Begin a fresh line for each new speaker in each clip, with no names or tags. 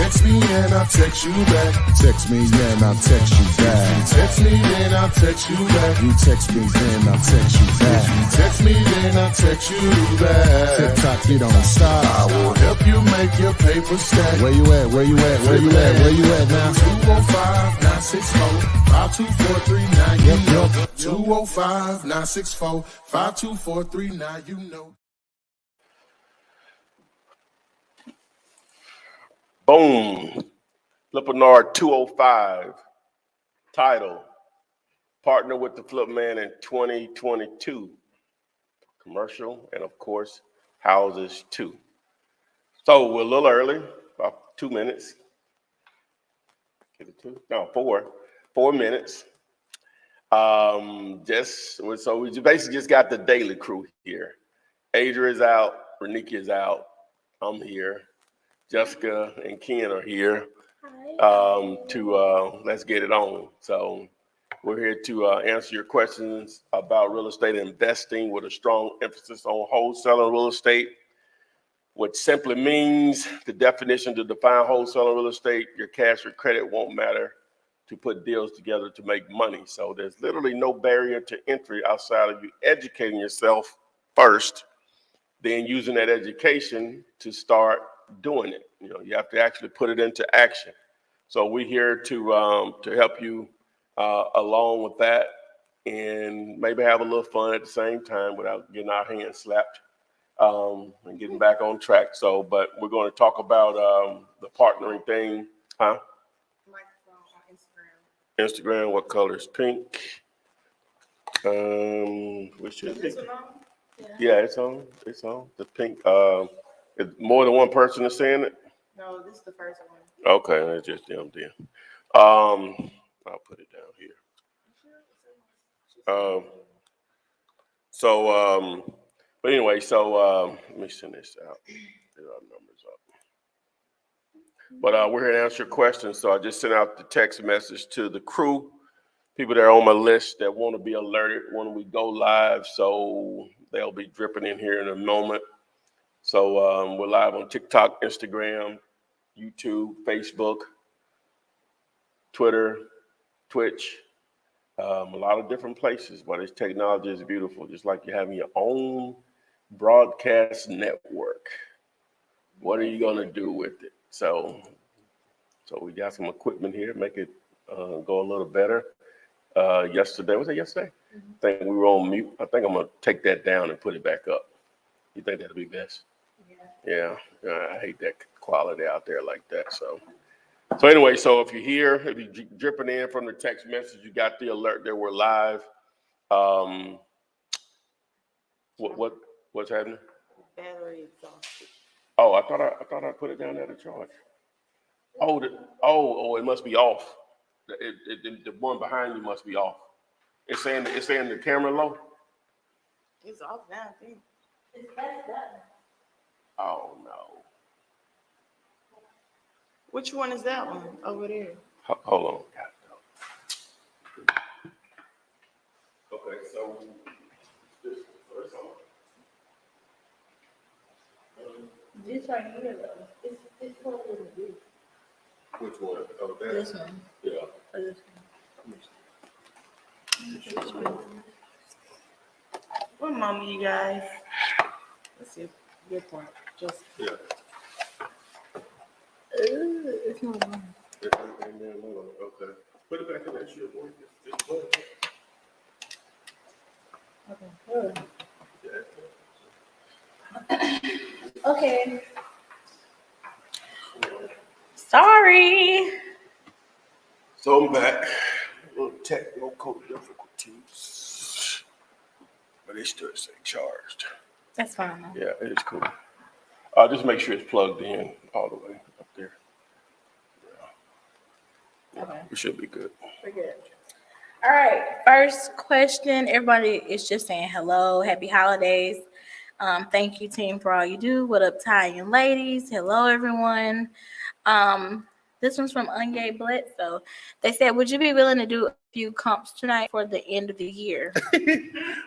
Text me and I'll text you back.
Text me, then I'll text you back.
Text me then I'll text you back.
You text me, then I'll text you back.
Text me then I'll text you back.
TikTok, you don't stop.
I will help you make your paper stack.
Where you at? Where you at? Where you at? Where you at now?
205-964-52439. You
Yep,
know.
yep.
205-964-52439. You know.
Boom. Flippenard 205. Title: Partner with the Flip Man in 2022. Commercial and, of course, houses too. So we're a little early, about 2 minutes. Get it 2? No, 4. 4 minutes. So we basically just got the daily crew here. Adria is out, Renika is out, I'm here. Jessica and Ken are here to let's get it on. So we're here to answer your questions about real estate investing with a strong emphasis on wholesaling real estate, which simply means the definition to define wholesaling real estate: your cash or credit won't matter to put deals together to make money. So there's literally no barrier to entry outside of you educating yourself first, then using that education to start doing it. You know, you have to actually put it into action. So we're here to help you along with that, and maybe have a little fun at the same time without getting our hands slapped and getting back on track. So, but we're going to talk about the partnering thing, huh? Instagram, what color is pink? Which is pink? Yeah, it's on. It's on. The pink. Is more than one person is saying it?
No, this is the first one.
Okay, that's just them then. I'll put it down here. But anyway, so let me send this out. Get our numbers up. But we're here to answer your questions. So I just sent out the text message to the crew, people that are on my list that want to be alerted when we go live. So they'll be dripping in here in a moment. So we're live on TikTok, Instagram, YouTube, Facebook, Twitter, Twitch, a lot of different places. But this technology is beautiful, just like you're having your own broadcast network. What are you going to do with it? So we got some equipment here, make it go a little better. Yesterday, was it yesterday? Mm-hmm. I think we were on mute. I think I'm going to take that down and put it back up. You think that'll be best? Yeah, I hate that quality out there like that. So anyway, so if you're here, if you're dripping in from the text message, you got the alert that we're live. What's happening?
Battery exhausted.
Oh, I thought I put it down there to charge. Oh, it must be off. The one behind you must be off. It's saying the camera low.
It's off now, I think. It's back up.
Oh no.
Which one is that one over there?
Hold on. Okay, so this first one.
This right here, though. It's what it would do.
Which one? Oh, that.
This one.
Yeah.
Or this one. What moment, you guys? Let's see. Good point. Just.
Yeah.
It's not one.
Okay. Put it back in that shit, boy.
Okay. Okay. Sorry.
So I'm back. A little technical difficulties, but it still stay charged.
That's fine.
Yeah, it is cool. Just make sure it's plugged in all the way up there. Yeah.
Okay.
We should be good.
We're good. All right. First question. Everybody is just saying hello. Happy holidays. Thank you, team, for all you do. What up, Ty and ladies? Hello, everyone. This one's from Ungay Bledsoe. They said, would you be willing to do a few comps tonight for the end of the year?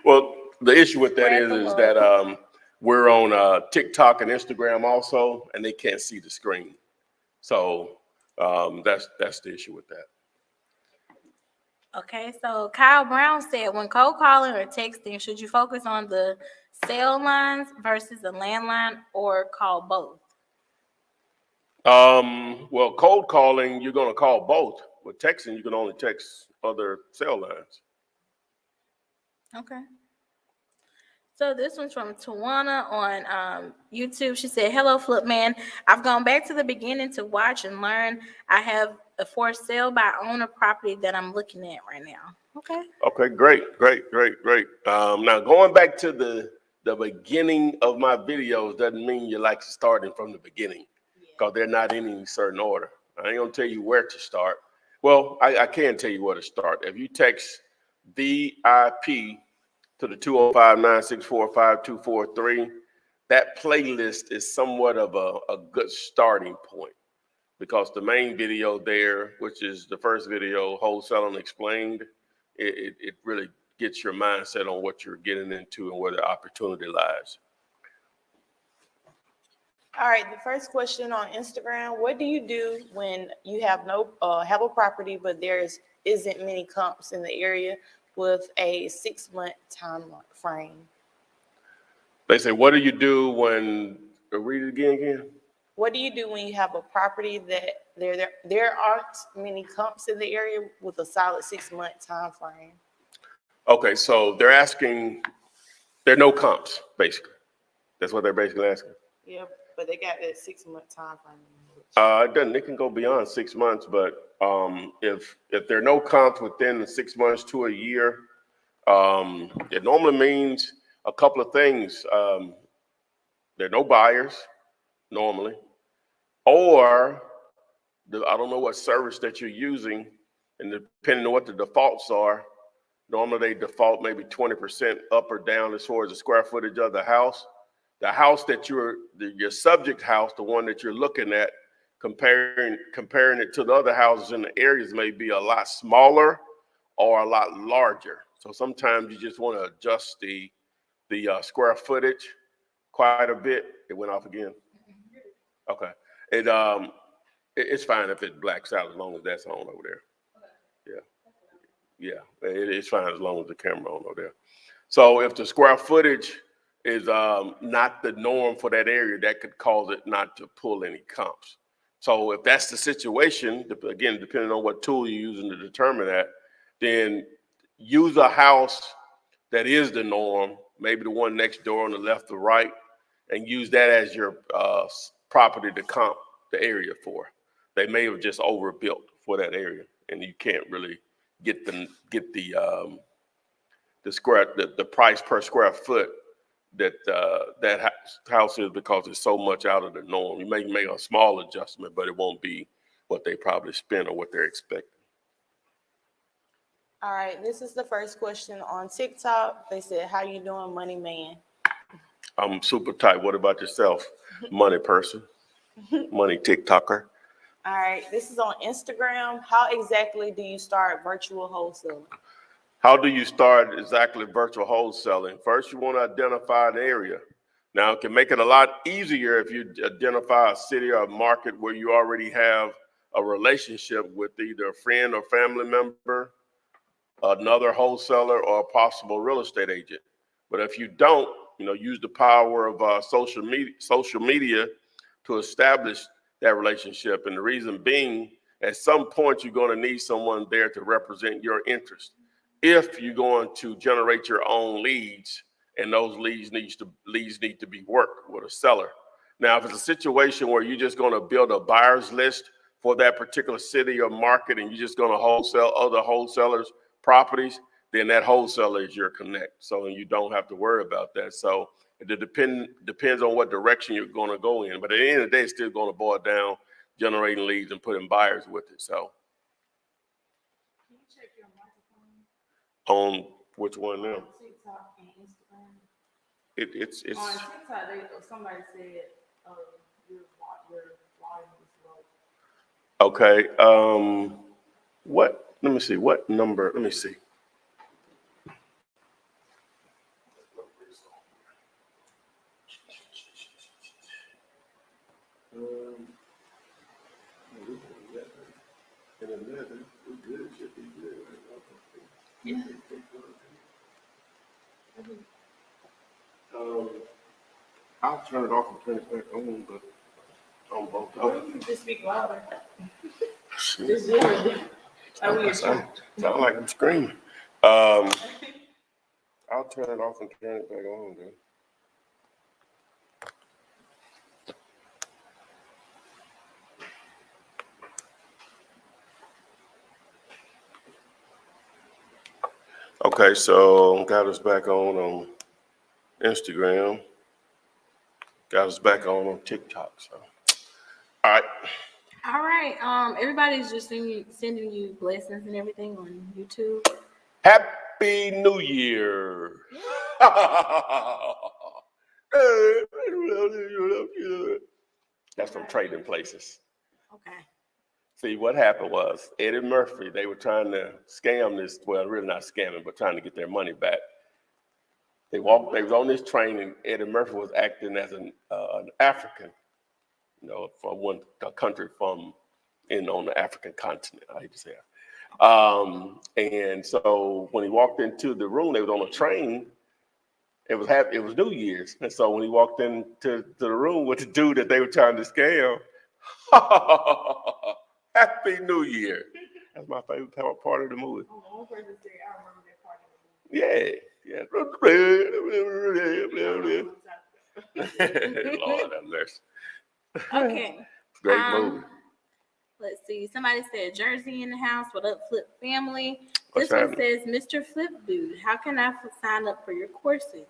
Well, the issue with that is that we're on TikTok and Instagram also, and they can't see the screen. So that's the issue with that.
Okay, so Kyle Brown said, when cold calling or texting, should you focus on the cell lines versus the landline or call both?
Well, cold calling, you're going to call both. With texting, you can only text other cell lines.
Okay. So this one's from Tawana on YouTube. She said, hello, Flipman. I've gone back to the beginning to watch and learn. I have a for sale by owner property that I'm looking at right now. Okay.
Okay, great. Now going back to the beginning of my videos doesn't mean you like starting from the beginning, because they're not in any certain order. I ain't gonna tell you where to start. Well, I can tell you where to start. If you text VIP to the 205-964-5243, that playlist is somewhat of a good starting point, because the main video there, which is the first video, Wholesaling Explained, it really gets your mindset on what you're getting into and where the opportunity lies.
All right, the first question on Instagram: what do you do when you have have a property but isn't many comps in the area with a 6-month time frame?
They say, what do you do when? Read it again.
What do you do when you have a property that there aren't many comps in the area with a solid 6-month time frame?
Okay, so they're asking, there are no comps, basically. That's what they're basically asking.
Yeah, but they got that 6-month time frame.
It doesn't. It can go beyond 6 months, but if there are no comps within 6 months to a year, it normally means a couple of things. There are no buyers normally, or I don't know what service that you're using, and depending on what the defaults are, normally they default maybe 20% up or down as far as the square footage of the house. The house that your subject house, the one that you're looking at, comparing it to the other houses in the areas may be a lot smaller or a lot larger. So sometimes you just want to adjust the square footage quite a bit. It went off again. Okay. It's fine if it blacks out as long as that's on over there. Yeah, it's fine as long as the camera on over there. So if the square footage is not the norm for that area, that could cause it not to pull any comps. So if that's the situation, again, depending on what tool you're using to determine that, then use a house that is the norm, maybe the one next door on the left or right, and use that as your property to comp the area for. They may have just overbuilt for that area, and you can't really get the price per square foot that house is, because it's so much out of the norm. You may make a small adjustment, but it won't be what they probably spend or what they're expecting.
All right, this is the first question on TikTok. They said, how you doing, money man?
I'm super tight. What about yourself, money person, money TikToker?
All right, this is on Instagram. How exactly do you start virtual wholesaling?
How do you start exactly virtual wholesaling? First, you want to identify an area. Now, it can make it a lot easier if you identify a city or a market where you already have a relationship with either a friend or family member, another wholesaler, or a possible real estate agent. But if you don't, use the power of social media to establish that relationship. And the reason being, at some point, you're going to need someone there to represent your interest. If you're going to generate your own leads, and those leads need to be worked with a seller. Now, if it's a situation where you're just going to build a buyer's list for that particular city or market, and you're just going to wholesale other wholesalers' properties, then that wholesaler is your connect. So you don't have to worry about that. So it depends on what direction you're going to go in. But at the end of the day, it's still going to boil down generating leads and putting buyers with it. So
Can you check your microphone?
on which one now?
On TikTok and Instagram.
It's
On TikTok, somebody said your volume is low.
okay. What? Let me see. What number? Let me see. I'll turn it off and turn it back on, but on both of them.
Just speak louder.
Shit.
Oh,
Sound like I'm screaming. I'll turn it off and turn it back on, then. Okay, so got us back on Instagram. Got us back on TikTok. So, all right.
All right. Everybody's just sending you blessings and everything on YouTube.
Happy New Year. That's from Trading Places.
Okay.
See, what happened was Eddie Murphy, they were trying to scam this, well, really not scamming, but trying to get their money back. They was on this train, and Eddie Murphy was acting as an African, from one country on the African continent. I hate to say it. And so when he walked into the room, they was on a train. It was New Year's, and so when he walked into the room with the dude that they were trying to scam, Happy New Year. That's my favorite part of the movie. Yeah. Lord have mercy.
Okay.
Great movie.
Let's see. Somebody said Jersey in the house. What up, Flip family?
What's
This one
happening?
says, Mr. Flip Dude, how can I sign up for your courses?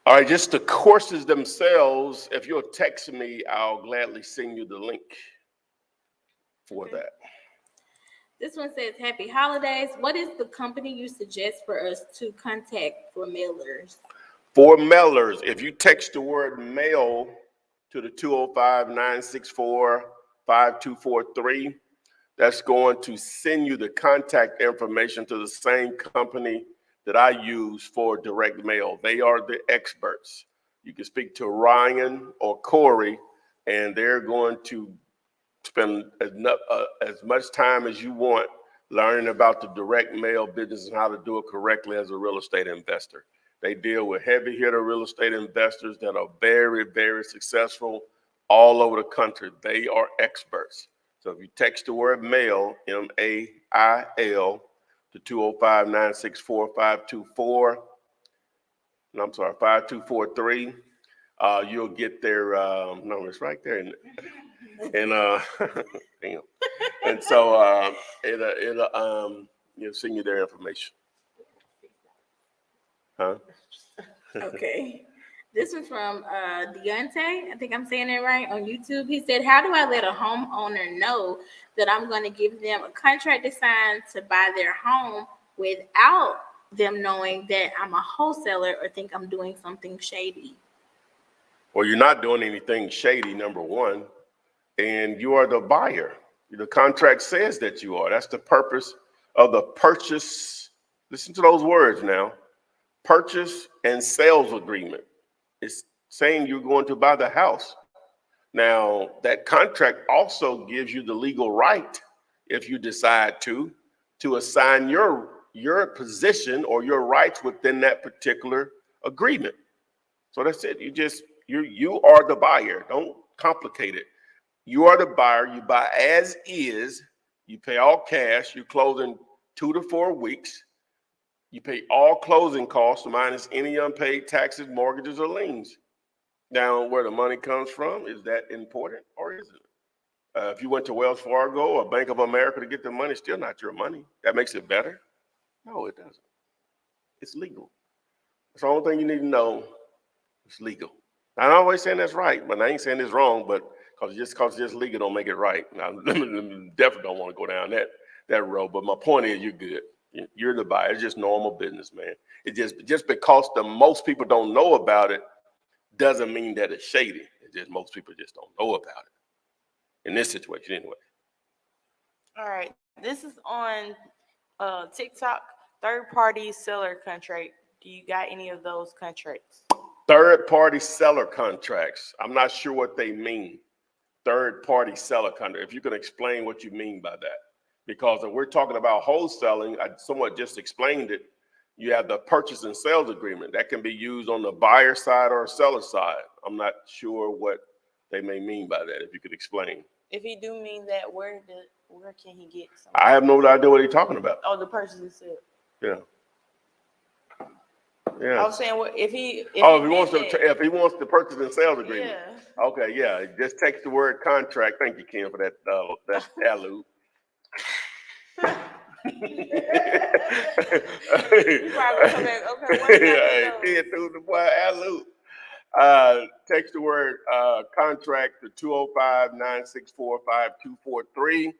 All right, just the courses themselves. If you'll text me, I'll gladly send you the link for that.
This one says, Happy Holidays. What is the company you suggest for us to contact for mailers?
For mailers, if you text the word mail to the 205-964-5243, that's going to send you the contact information to the same company that I use for direct mail. They are the experts. You can speak to Ryan or Corey, and they're going to spend as much time as you want learning about the direct mail business and how to do it correctly as a real estate investor. They deal with heavy hitter real estate investors that are very, very successful all over the country. They are experts. So if you text the word mail, MAIL, to 205-964-5243, 5243, you'll get their number. It's right there. And damn. And so you'll send you their information. Huh?
Okay. This was from Deontay. I think I'm saying it right on YouTube. He said, how do I let a homeowner know that I'm going to give them a contract to sign to buy their home without them knowing that I'm a wholesaler or think I'm doing something shady?
Well, you're not doing anything shady, number one, and you are the buyer. The contract says that you are. That's the purpose of the purchase. Listen to those words now. Purchase and sales agreement. It's saying you're going to buy the house. Now, that contract also gives you the legal right, if you decide to assign your position or your rights within that particular agreement. So that's it. You are the buyer. Don't complicate it. You are the buyer. You buy as is. You pay all cash. You close in 2 to 4 weeks. You pay all closing costs minus any unpaid taxes, mortgages, or liens. Now, where the money comes from, is that important or isn't it? If you went to Wells Fargo or Bank of America to get the money, it's still not your money. That makes it better? No, it doesn't. It's legal. That's the only thing you need to know. It's legal. I'm not always saying that's right, but I ain't saying it's wrong, but because it's just legal don't make it right. Now, definitely don't want to go down that road, but my point is you're good. You're the buyer. It's just normal business, man. It just because most people don't know about it doesn't mean that it's shady. It's just most people just don't know about it. In this situation, anyway.
All right. This is on TikTok. Third-party seller contract. Do you got any of those contracts?
Third-party seller contracts. I'm not sure what they mean. Third-party seller contract. If you can explain what you mean by that. Because if we're talking about wholesaling, I somewhat just explained it. You have the purchase and sales agreement that can be used on the buyer side or seller side. I'm not sure what they may mean by that. If you could explain.
If he do mean that, where can he get some?
I have no idea what he's talking about.
Oh, the purchase and sale.
Yeah.
I
Yeah.
was saying, if he
If he wants the purchase and sales agreement.
yeah.
Okay. Yeah. Just text the word contract. Thank you, Ken, for that allude.
You probably come back, okay, what
Hey, Ken threw the boy allude. Text the word contract to 205-964-5243.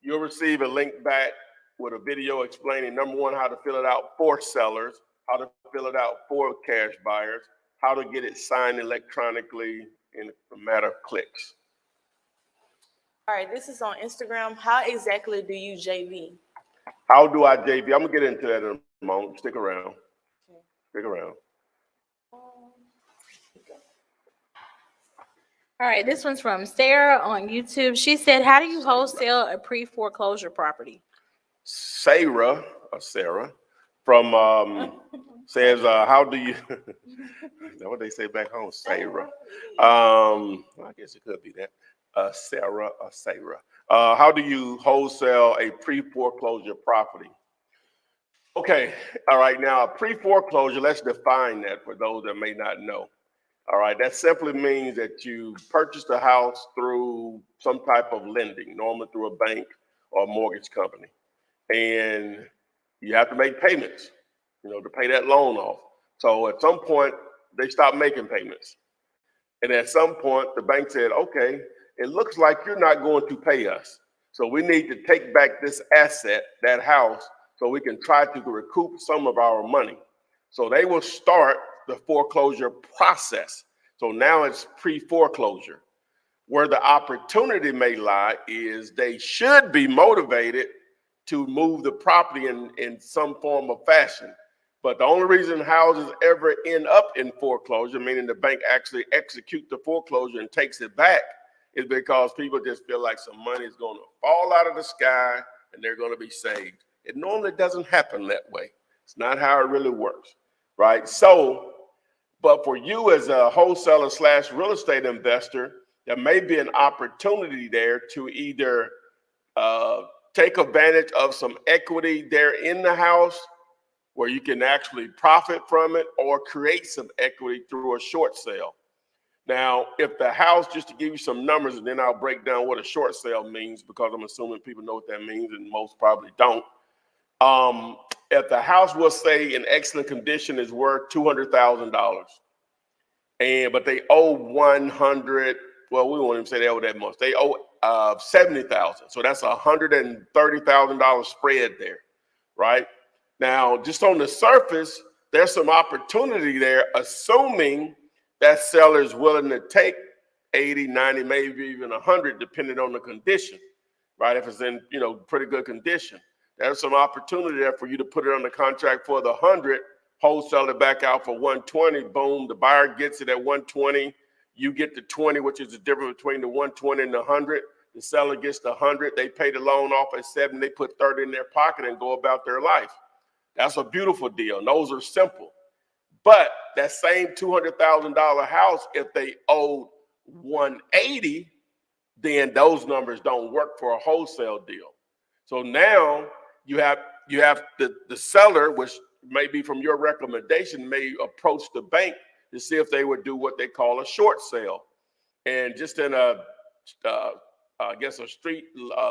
You'll receive a link back with a video explaining, number one, how to fill it out for sellers, how to fill it out for cash buyers, how to get it signed electronically in a matter of clicks.
All right, this is on Instagram. How exactly do you JV?
How do I JV? I'm gonna get into that in a moment. Stick around. Stick around.
All right, this one's from Sarah on YouTube. She said, how do you wholesale a pre-foreclosure property?
Sarah from says, how do you, is that what they say back home? Sarah. I guess it could be that. Sarah. How do you wholesale a pre-foreclosure property? Okay, all right, now a pre-foreclosure, let's define that for those that may not know. All right, that simply means that you purchased a house through some type of lending, normally through a bank or a mortgage company. And you have to make payments, to pay that loan off. So at some point, they stopped making payments. And at some point, the bank said, okay, it looks like you're not going to pay us. So we need to take back this asset, that house, so we can try to recoup some of our money. So they will start the foreclosure process. So now it's pre-foreclosure. Where the opportunity may lie is they should be motivated to move the property in some form of fashion. But the only reason houses ever end up in foreclosure, meaning the bank actually executes the foreclosure and takes it back, is because people just feel like some money is going to fall out of the sky and they're going to be saved. It normally doesn't happen that way. It's not how it really works, right? So, but for you as a wholesaler / real estate investor, there may be an opportunity there to either take advantage of some equity there in the house where you can actually profit from it, or create some equity through a short sale. Now, if the house, just to give you some numbers, and then I'll break down what a short sale means, because I'm assuming people know what that means and most probably don't. If the house, we'll say in excellent condition, is worth $200,000, but they owe 100, well, we won't even say they owe that much. They owe 70,000. So that's $130,000 spread there, right? Now, just on the surface, there's some opportunity there, assuming that seller is willing to take 80, 90, maybe even 100, depending on the condition, right? If it's in, pretty good condition. There's some opportunity there for you to put it on the contract for the 100, wholesale it back out for 120, boom, the buyer gets it at 120, you get the 20, which is the difference between the 120 and the 100. The seller gets the 100, they pay the loan off at 7, they put 30 in their pocket and go about their life. That's a beautiful deal, and those are simple. But that same $200,000 house, if they owed 180, then those numbers don't work for a wholesale deal. So now you have the seller, which may be from your recommendation, may approach the bank to see if they would do what they call a short sale. And just in I guess a street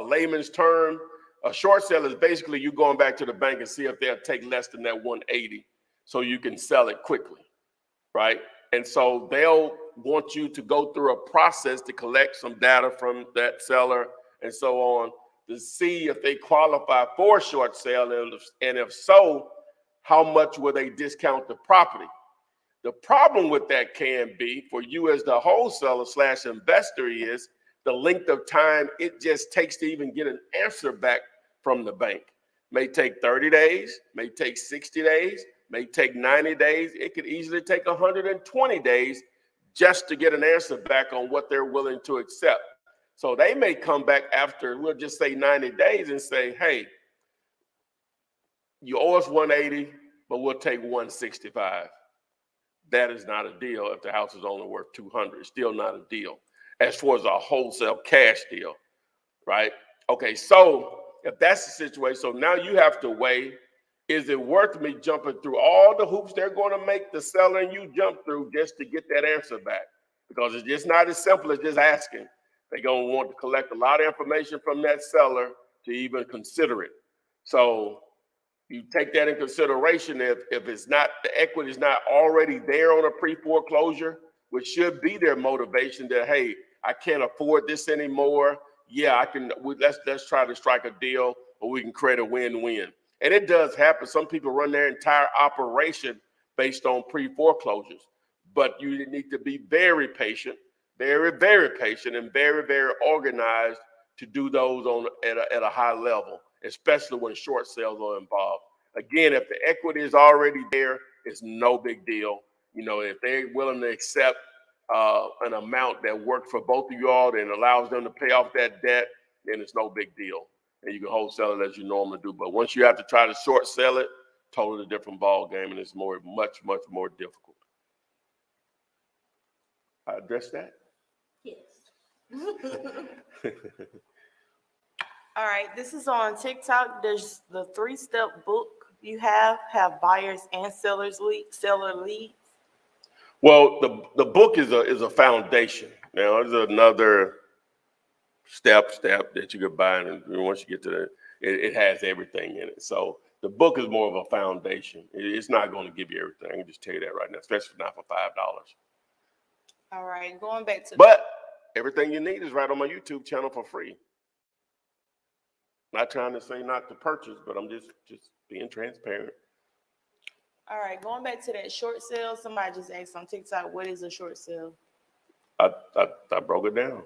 layman's term, a short sale is basically you going back to the bank and see if they'll take less than that 180 so you can sell it quickly, right? And so they'll want you to go through a process to collect some data from that seller and so on, to see if they qualify for a short sale, and if so, how much will they discount the property? The problem with that can be, for you as the wholesaler / investor, is the length of time it just takes to even get an answer back from the bank. May take 30 days, may take 60 days, may take 90 days. It could easily take 120 days just to get an answer back on what they're willing to accept. So they may come back after, we'll just say 90 days and say, hey, you owe us 180, but we'll take 165. That is not a deal if the house is only worth 200. It's still not a deal as far as a wholesale cash deal, right? Okay, so if that's the situation, so now you have to weigh, is it worth me jumping through all the hoops they're going to make the seller and you jump through just to get that answer back? Because it's just not as simple as just asking. They're going to want to collect a lot of information from that seller to even consider it. So you take that in consideration. If it's not, the equity is not already there on a pre-foreclosure, which should be their motivation that, hey, I can't afford this anymore. Yeah, I can. Let's try to strike a deal, or we can create a win-win. And it does happen. Some people run their entire operation based on pre-foreclosures, but you need to be very patient, very, very patient, and very, very organized to do those at a high level, especially when short sales are involved. Again, if the equity is already there, it's no big deal. You know, if they're willing to accept an amount that works for both of you all and allows them to pay off that debt, then it's no big deal. And you can wholesale it as you normally do. But once you have to try to short sell it, totally different ball game, and it's much more difficult. I address that?
Yes.
All right, this is on TikTok. There's the 3-step book you have buyers and seller leads.
Well, the book is a foundation. Now, there's another step that you could buy, and once you get to that, it has everything in it. So the book is more of a foundation. It's not going to give you everything. I can just tell you that right now, especially not for $5.
All right, going back to
But everything you need is right on my YouTube channel for free. Not trying to say not to purchase, but I'm just being transparent.
all right, going back to that short sale. Somebody just asked on TikTok, what is a short sale?
I broke it down.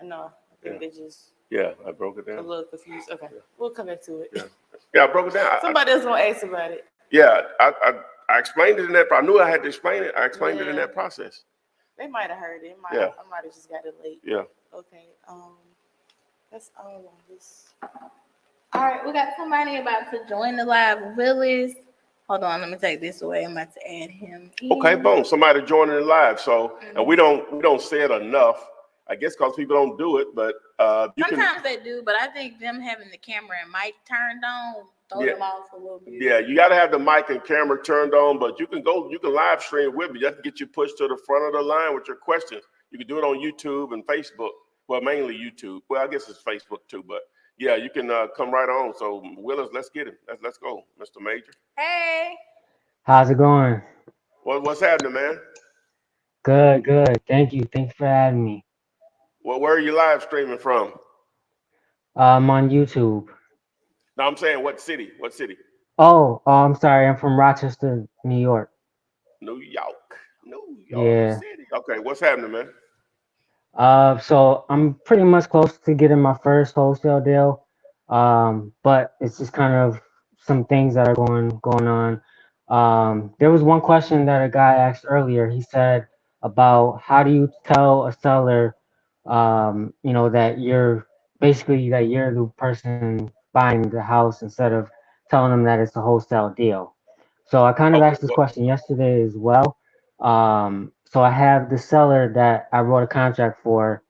No, I think they just
I broke it
a
down.
little confused. Okay, we'll come back to it.
Yeah, I broke it down.
Somebody else gonna ask about it.
I explained it in that. I knew I had to explain it. I explained it in that process.
They might have heard it. I might have just got it late.
Yeah.
Okay. That's all on this.
All right, we got somebody about to join the live. Willis. Hold on, let me take this away. I'm about to add him in.
Okay, boom. Somebody joining it live. So, and we don't say it enough. I guess because people don't do it, but
sometimes they do. But I think them having the camera and mic turned on throw them off a little bit.
Yeah, you got to have the mic and camera turned on, but you can live stream with me. You have to get you pushed to the front of the line with your questions. You can do it on YouTube and Facebook. Well, mainly YouTube. Well, I guess it's Facebook too, but yeah, you can come right on. So Willis, let's get it. Let's go, Mr. Major.
Hey.
How's it going?
What's happening, man?
Good. Thank you. Thanks for having me.
Well, where are you live streaming from?
I'm on YouTube.
No, I'm saying what city? What city?
Oh, I'm sorry. I'm from Rochester, New York.
New York
Yeah.
City. Okay, what's happening, man?
So I'm pretty much close to getting my first wholesale deal. But it's just kind of some things that are going on. There was one question that a guy asked earlier. He said about how do you tell a seller, that you're the person buying the house instead of telling them that it's a wholesale deal. So I kind of
Okay,
asked this question yesterday as well. So I have the seller that I wrote a contract for,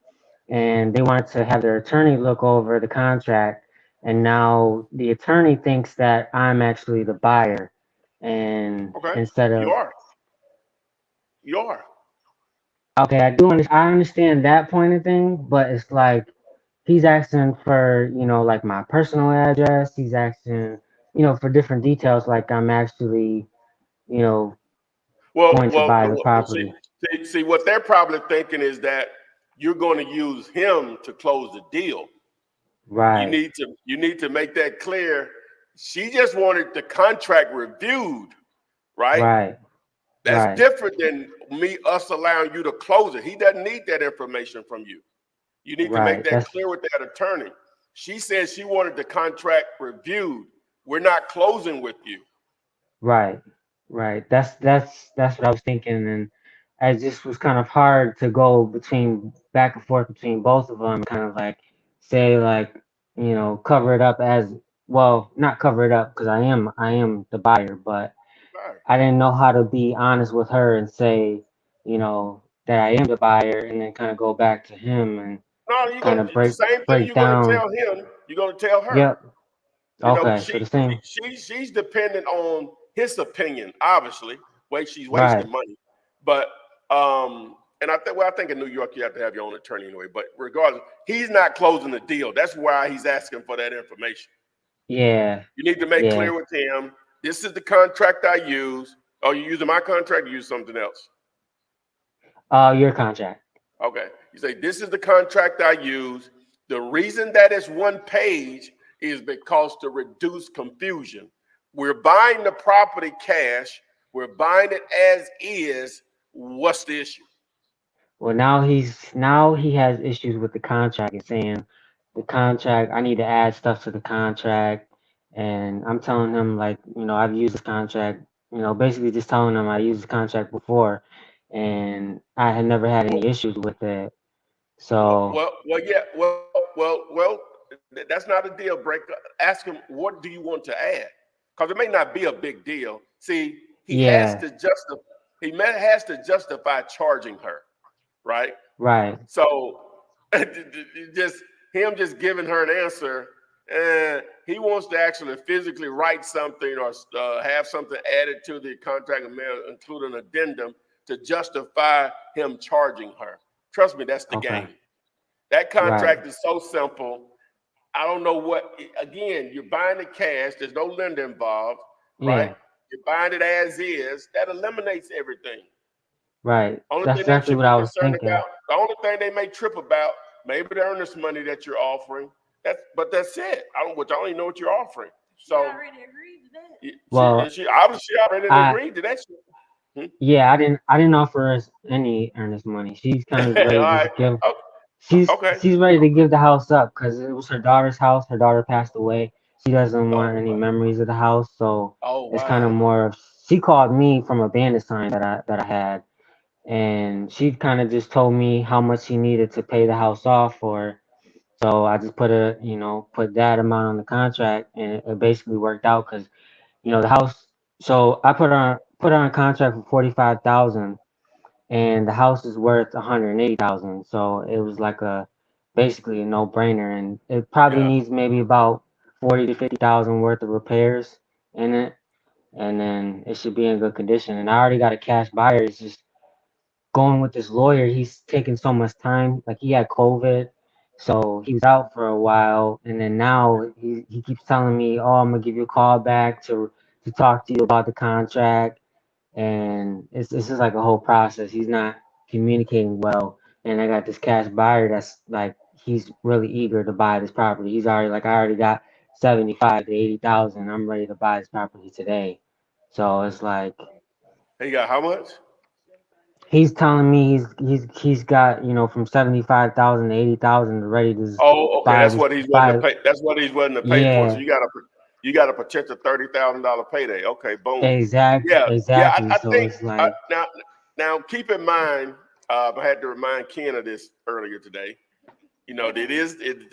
and they wanted to have their attorney look over the contract, and now the attorney thinks that I'm actually the buyer, and
okay.
instead
You
of
are.
okay, I understand that point of thing, but it's like he's asking for like my personal address. He's asking for different details, like I'm actually you know going to buy the property.
See, what they're probably thinking is that you're going to use him to close the deal.
Right.
You need to make that clear. She just wanted the contract reviewed, right?
Right.
That's different than us allowing you to close it. He doesn't need that information from you. You need to make that clear with that attorney. She said she wanted the contract reviewed. We're not closing with you.
Right. That's what I was thinking, and it just was kind of hard to go between back and forth between both of them, kind of like say like, cover it up as well, not cover it up because I am the buyer, but
Right.
I didn't know how to be honest with her and say, that I am the buyer, and then kind of go back to him and
No, you're
kind
gonna
of
the
break
same thing
break
you're gonna
down.
tell him, you're gonna tell her.
Yep.
You know,
Okay. So the same.
she's dependent on his opinion, obviously. She's
Right.
wasting money. But and I think in New York you have to have your own attorney anyway. But regardless, he's not closing the deal. That's why he's asking for that information.
Yeah.
You need to make
Yeah.
clear with him, this is the contract I use. Oh, you using my contract or use something else?
Your contract.
Okay. You say, this is the contract I use. The reason that it's one page is because to reduce confusion. We're buying the property cash. We're buying it as is. What's the issue?
Well, now he has issues with the contract and saying the contract. I need to add stuff to the contract, and I'm telling him like, I've used this contract. Basically just telling him I used the contract before, and I had never had any issues with it. So
Yeah. That's not a deal breaker. Ask him, what do you want to add? Because it may not be a big deal. See, he has
yeah,
to justify. Has to justify charging her, right?
right,
So just him just giving her an answer, and he wants to actually physically write something or have something added to the contract and include an addendum to justify him charging her. Trust me, that's the
okay,
game. That
right,
contract is so simple. I don't know what. Again, you're buying the cash. There's no lender involved, right?
yeah,
You're buying it as is. That eliminates everything.
right.
Only
That's
thing they
exactly
should
what
be
I was
concerned
thinking.
about, the only thing they may trip about, maybe the earnest money that you're offering. That's it. Which I don't even know what you're offering.
She
So
already agreed to that.
she
Well,
she obviously already
I
agreed to that shit. Hmm?
yeah, I didn't offer us any earnest money. She's kind of
All
ready to
right.
just give.
Oh,
She's
okay.
she's ready to give the house up because it was her daughter's house. Her daughter passed away. She doesn't want
Oh,
any memories of the house, so
oh
it's kind of
wow.
more of she called me from a bandit sign that I had, and she kind of just told me how much she needed to pay the house off for. So I just put that amount on the contract, and it basically worked out because the house. So I put her on contract for 45,000, and the house is worth 180,000. So it was like a basically a no-brainer, and it probably
Yeah.
needs maybe about 40 to 50,000 worth of repairs in it, and then it should be in good condition. And I already got a cash buyer. It's just going with this lawyer. He's taking so much time. Like he had COVID, so he was out for a while, and then now he keeps telling me, "Oh, I'm gonna give you a call back to talk to you about the contract." And it's just like a whole process. He's not communicating well, and I got this cash buyer that's like he's really eager to buy this property. He's already like I already got 75 to 80,000. I'm ready to buy this property today. So it's like
He got how much?
he's telling me he's got from 75,000 to 80,000 ready to just
Oh, okay.
buy
That's
this
what he's willing to
buy.
pay. That's what he's willing to pay for. So
Yeah,
you got a potential $30,000 payday. Okay, boom. Yeah, yeah.
exactly.
I
So
think
it's like
now keep in mind. I had to remind Ken of this earlier today. A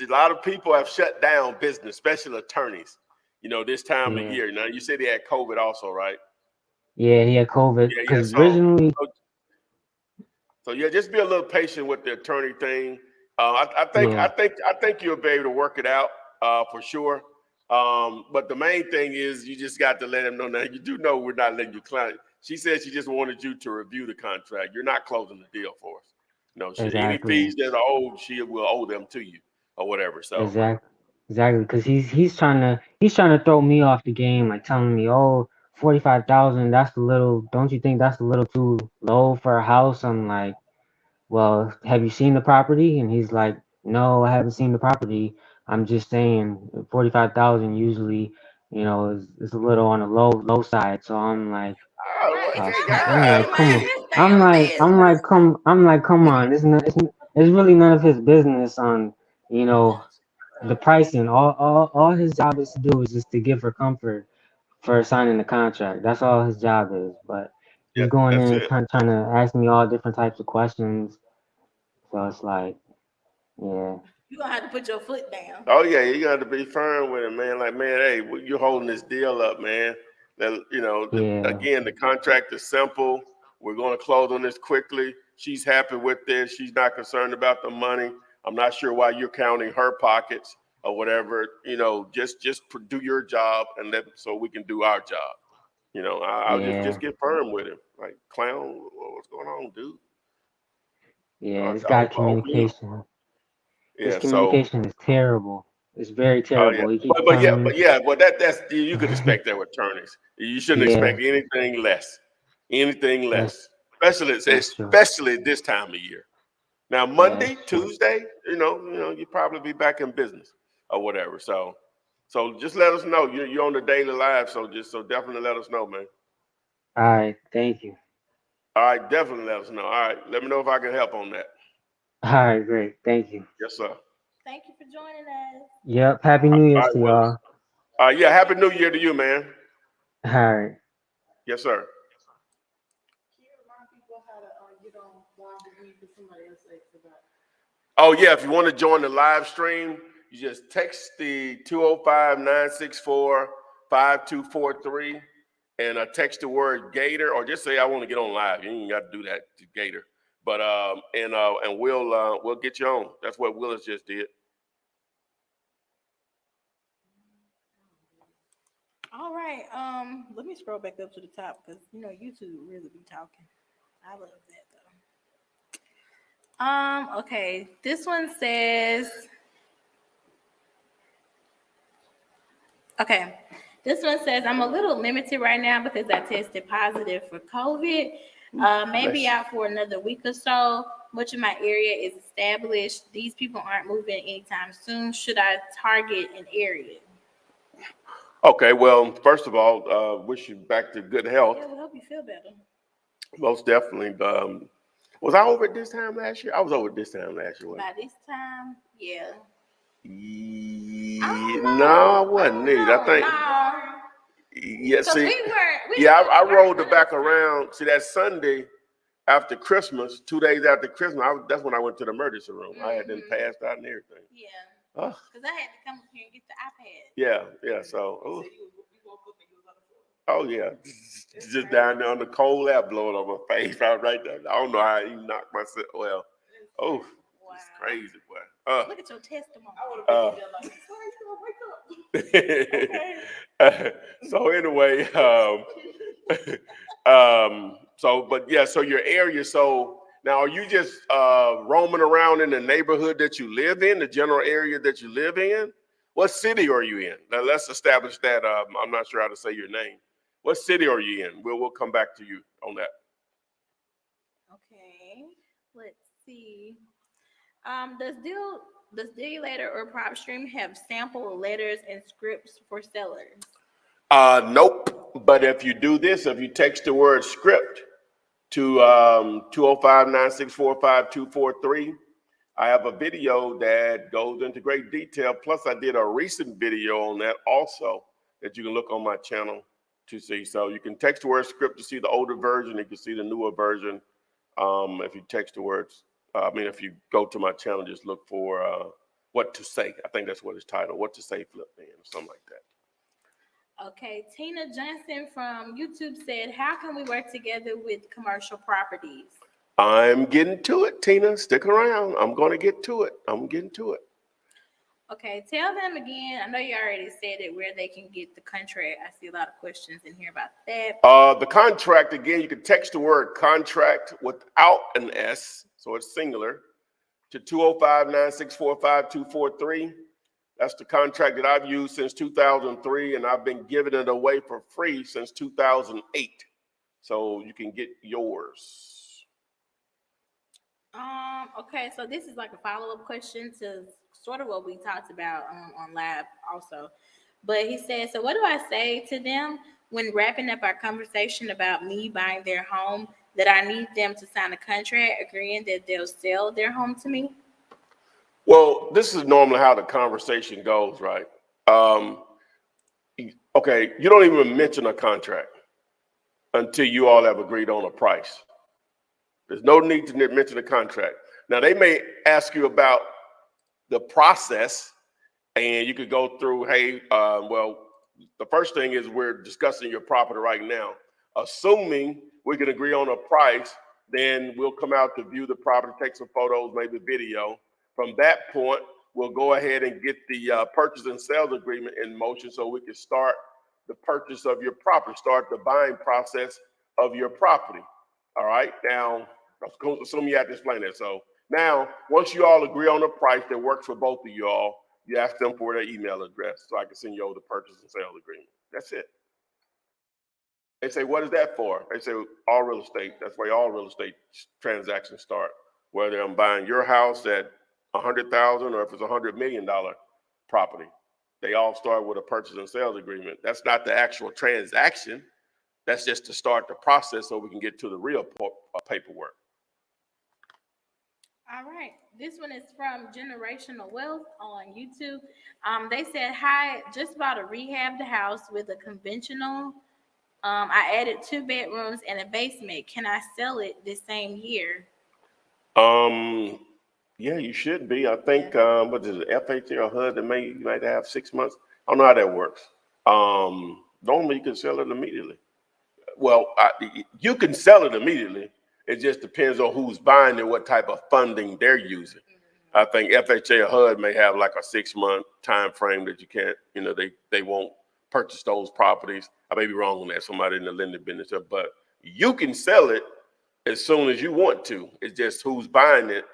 lot of people have shut down business, especially attorneys. This time of
yeah,
year. Now you said he had COVID also, right?
yeah, he had COVID
Yeah, yeah.
because originally,
So yeah, just be a little patient with the attorney thing.
yeah,
I think you'll be able to work it out for sure. But the main thing is you just got to let him know. Now you do know we're not letting you client. She said she just wanted you to review the contract. You're not closing the deal for us. Any
exactly,
fees that are owed, she will owe them to you or whatever. So
exactly, exactly. Because he's trying to throw me off the game, like telling me, oh, 45,000, that's a little. Don't you think that's a little too low for a house? I'm like, well, have you seen the property? And he's like, no, I haven't seen the property. I'm just saying 45,000 usually, is a little on the low side. So I'm like,
oh,
Right.
okay,
Tell
I'm
her,
like,
God.
come
man,
on.
just stay on business.
Come on. It's really none of his business on, you know, the pricing. All his job is to do is just to give her comfort for signing the contract. That's all his job is. But
Yeah,
he's going
that's
in
it.
trying to ask me all different types of questions So it's like, yeah,
You're gonna have to put your foot down.
Oh yeah, you got to be firm with it, man. Like, man, hey, you're holding this deal up, man. That
yeah,
again, the contract is simple. We're going to close on this quickly. She's happy with this. She's not concerned about the money. I'm not sure why you're counting her pockets or whatever. Just do your job and so we can do our job. I'll
yeah,
just get firm with him. Like, clown, what's going on, dude?
yeah. This
I
guy
hope you.
communication. His
Yeah. So.
communication is terrible. It's very
Oh yeah,
terrible. He keeps
but yeah,
telling
but
me,
yeah, but that's you could expect that with attorneys. You shouldn't
yeah,
expect anything
that's
less, especially
that's true.
especially this time of year. Now
Yeah,
Monday,
that's true.
Tuesday, you probably be back in business or whatever. So just let us know. You're on the daily live, so definitely let us know, man.
All right, thank you.
All right, definitely let us know. All right, let me know if I can help on that.
All right, great, thank you.
Yes, sir.
Thank you for joining us.
Yep. Happy
All
New Year's
right,
to
Willis.
y'all.
Yeah, happy New Year to you, man.
All right.
Yes, sir.
Can you remind people how to get on live with me because somebody else asked about it?
Oh, yeah. If you want to join the live stream, you just text the 205-964-5243 and text the word Gator, or just say I want to get on live. You ain't got to do that to Gator. But and we'll get you on. That's what Willis just did.
All right. Let me scroll back up to the top because YouTube really be talking. I love that though. Okay. This one says. Okay. This one says I'm a little limited right now because I tested positive for COVID. Maybe
Bless.
out for another week or so. Much of my area is established. These people aren't moving anytime soon. Should I target an area?
Okay. Well, first of all, wish you back to good health.
Yeah, we'll help you feel better.
Most definitely. Was I over at this time last year? I was over at this time last year.
By this time, yeah.
No, I wasn't either. I think.
No.
Yeah,
Because
see,
we
yeah, I
weren't
rolled it
good.
back around. See, that Sunday after Christmas, 2 days after Christmas, that's when I went to the emergency room. I had been passed out and everything.
Yeah.
Oh,
Because I had to come up here and get the iPad.
yeah. So, oh yeah, just down there on the cold air blowing on my face, right there. I don't know how I even knocked myself. Well, oh,
Wow.
it's crazy, boy.
Look at your testimony.
So anyway, but yeah, so your area. So now, are you just roaming around in the neighborhood that you live in, the general area that you live in? What city are you in? Now let's establish that. I'm not sure how to say your name. What city are you in? We'll come back to you on that.
Okay. Let's see. Does Deal Letter or PropStream have sample letters and scripts for sellers?
Nope. But if you do this, if you text the word script to 205-964-5243, I have a video that goes into great detail. Plus, I did a recent video on that also that you can look on my channel to see. So you can text the word script to see the older version. You can see the newer version. If you text the words, if you go to my channel, just look for what to say. I think that's what it's titled, What to Say Flip Man, or something like that.
Okay, Tina Johnson from YouTube said, how can we work together with commercial properties?
I'm getting to it, Tina. Stick around. I'm going to get to it. I'm getting to it.
Okay, tell them again. I know you already said it, where they can get the contract. I see a lot of questions in here about that.
The contract, again, you can text the word contract without an S, so it's singular, to 205-964-5243. That's the contract that I've used since 2003, and I've been giving it away for free since 2008. So you can get yours.
Okay, so this is like a follow-up question to sort of what we talked about on Lab also. But he said, so what do I say to them when wrapping up our conversation about me buying their home, that I need them to sign a contract agreeing that they'll sell their home to me?
Well, this is normally how the conversation goes, right? Okay, you don't even mention a contract until you all have agreed on a price. There's no need to mention a contract. Now, they may ask you about the process, and you could go through, hey, well, the first thing is we're discussing your property right now. Assuming we can agree on a price, then we'll come out to view the property, take some photos, maybe video. From that point, we'll go ahead and get the purchase and sales agreement in motion so we can start the purchase of your property, start the buying process of your property. All right, now, assume you have to explain that. So now, once you all agree on a price that works for both of you all, you ask them for their email address so I can send you over the purchase and sales agreement. That's it. They say, what is that for? They say, all real estate. That's where all real estate transactions start. Whether I'm buying your house at $100,000 or if it's $100 million property, they all start with a purchase and sales agreement. That's not the actual transaction. That's just to start the process so we can get to the real paperwork.
All right, this one is from Generational Wealth on YouTube. They said, hi, just about to rehab the house with a conventional. I added 2 bedrooms and a basement. Can I sell it this same year?
Yeah, you should be. I think, what is it, FHA or HUD that you might have 6 months. I don't know how that works. Normally you can sell it immediately. Well, you can sell it immediately. It just depends on who's buying and what type of funding they're using. I think FHA or HUD may have like a 6-month time frame that you can't, they won't purchase those properties. I may be wrong on that. Somebody in the lending business, but you can sell it as soon as you want to. It's just who's buying it.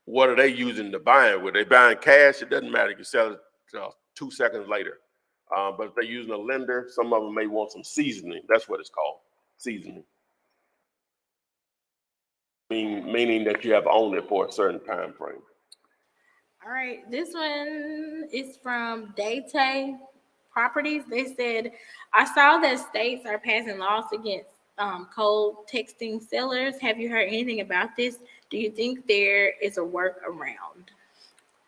What are they using to buy it? Were they buying cash? It doesn't matter. You can sell it 2 seconds later. But if they're using a lender, some of them may want some seasoning. That's what it's called, seasoning. Meaning that you have owned it for a certain time frame.
All right, this one is from Daytay Properties. They said, I saw that states are passing laws against cold texting sellers. Have you heard anything about this? Do you think there is a workaround?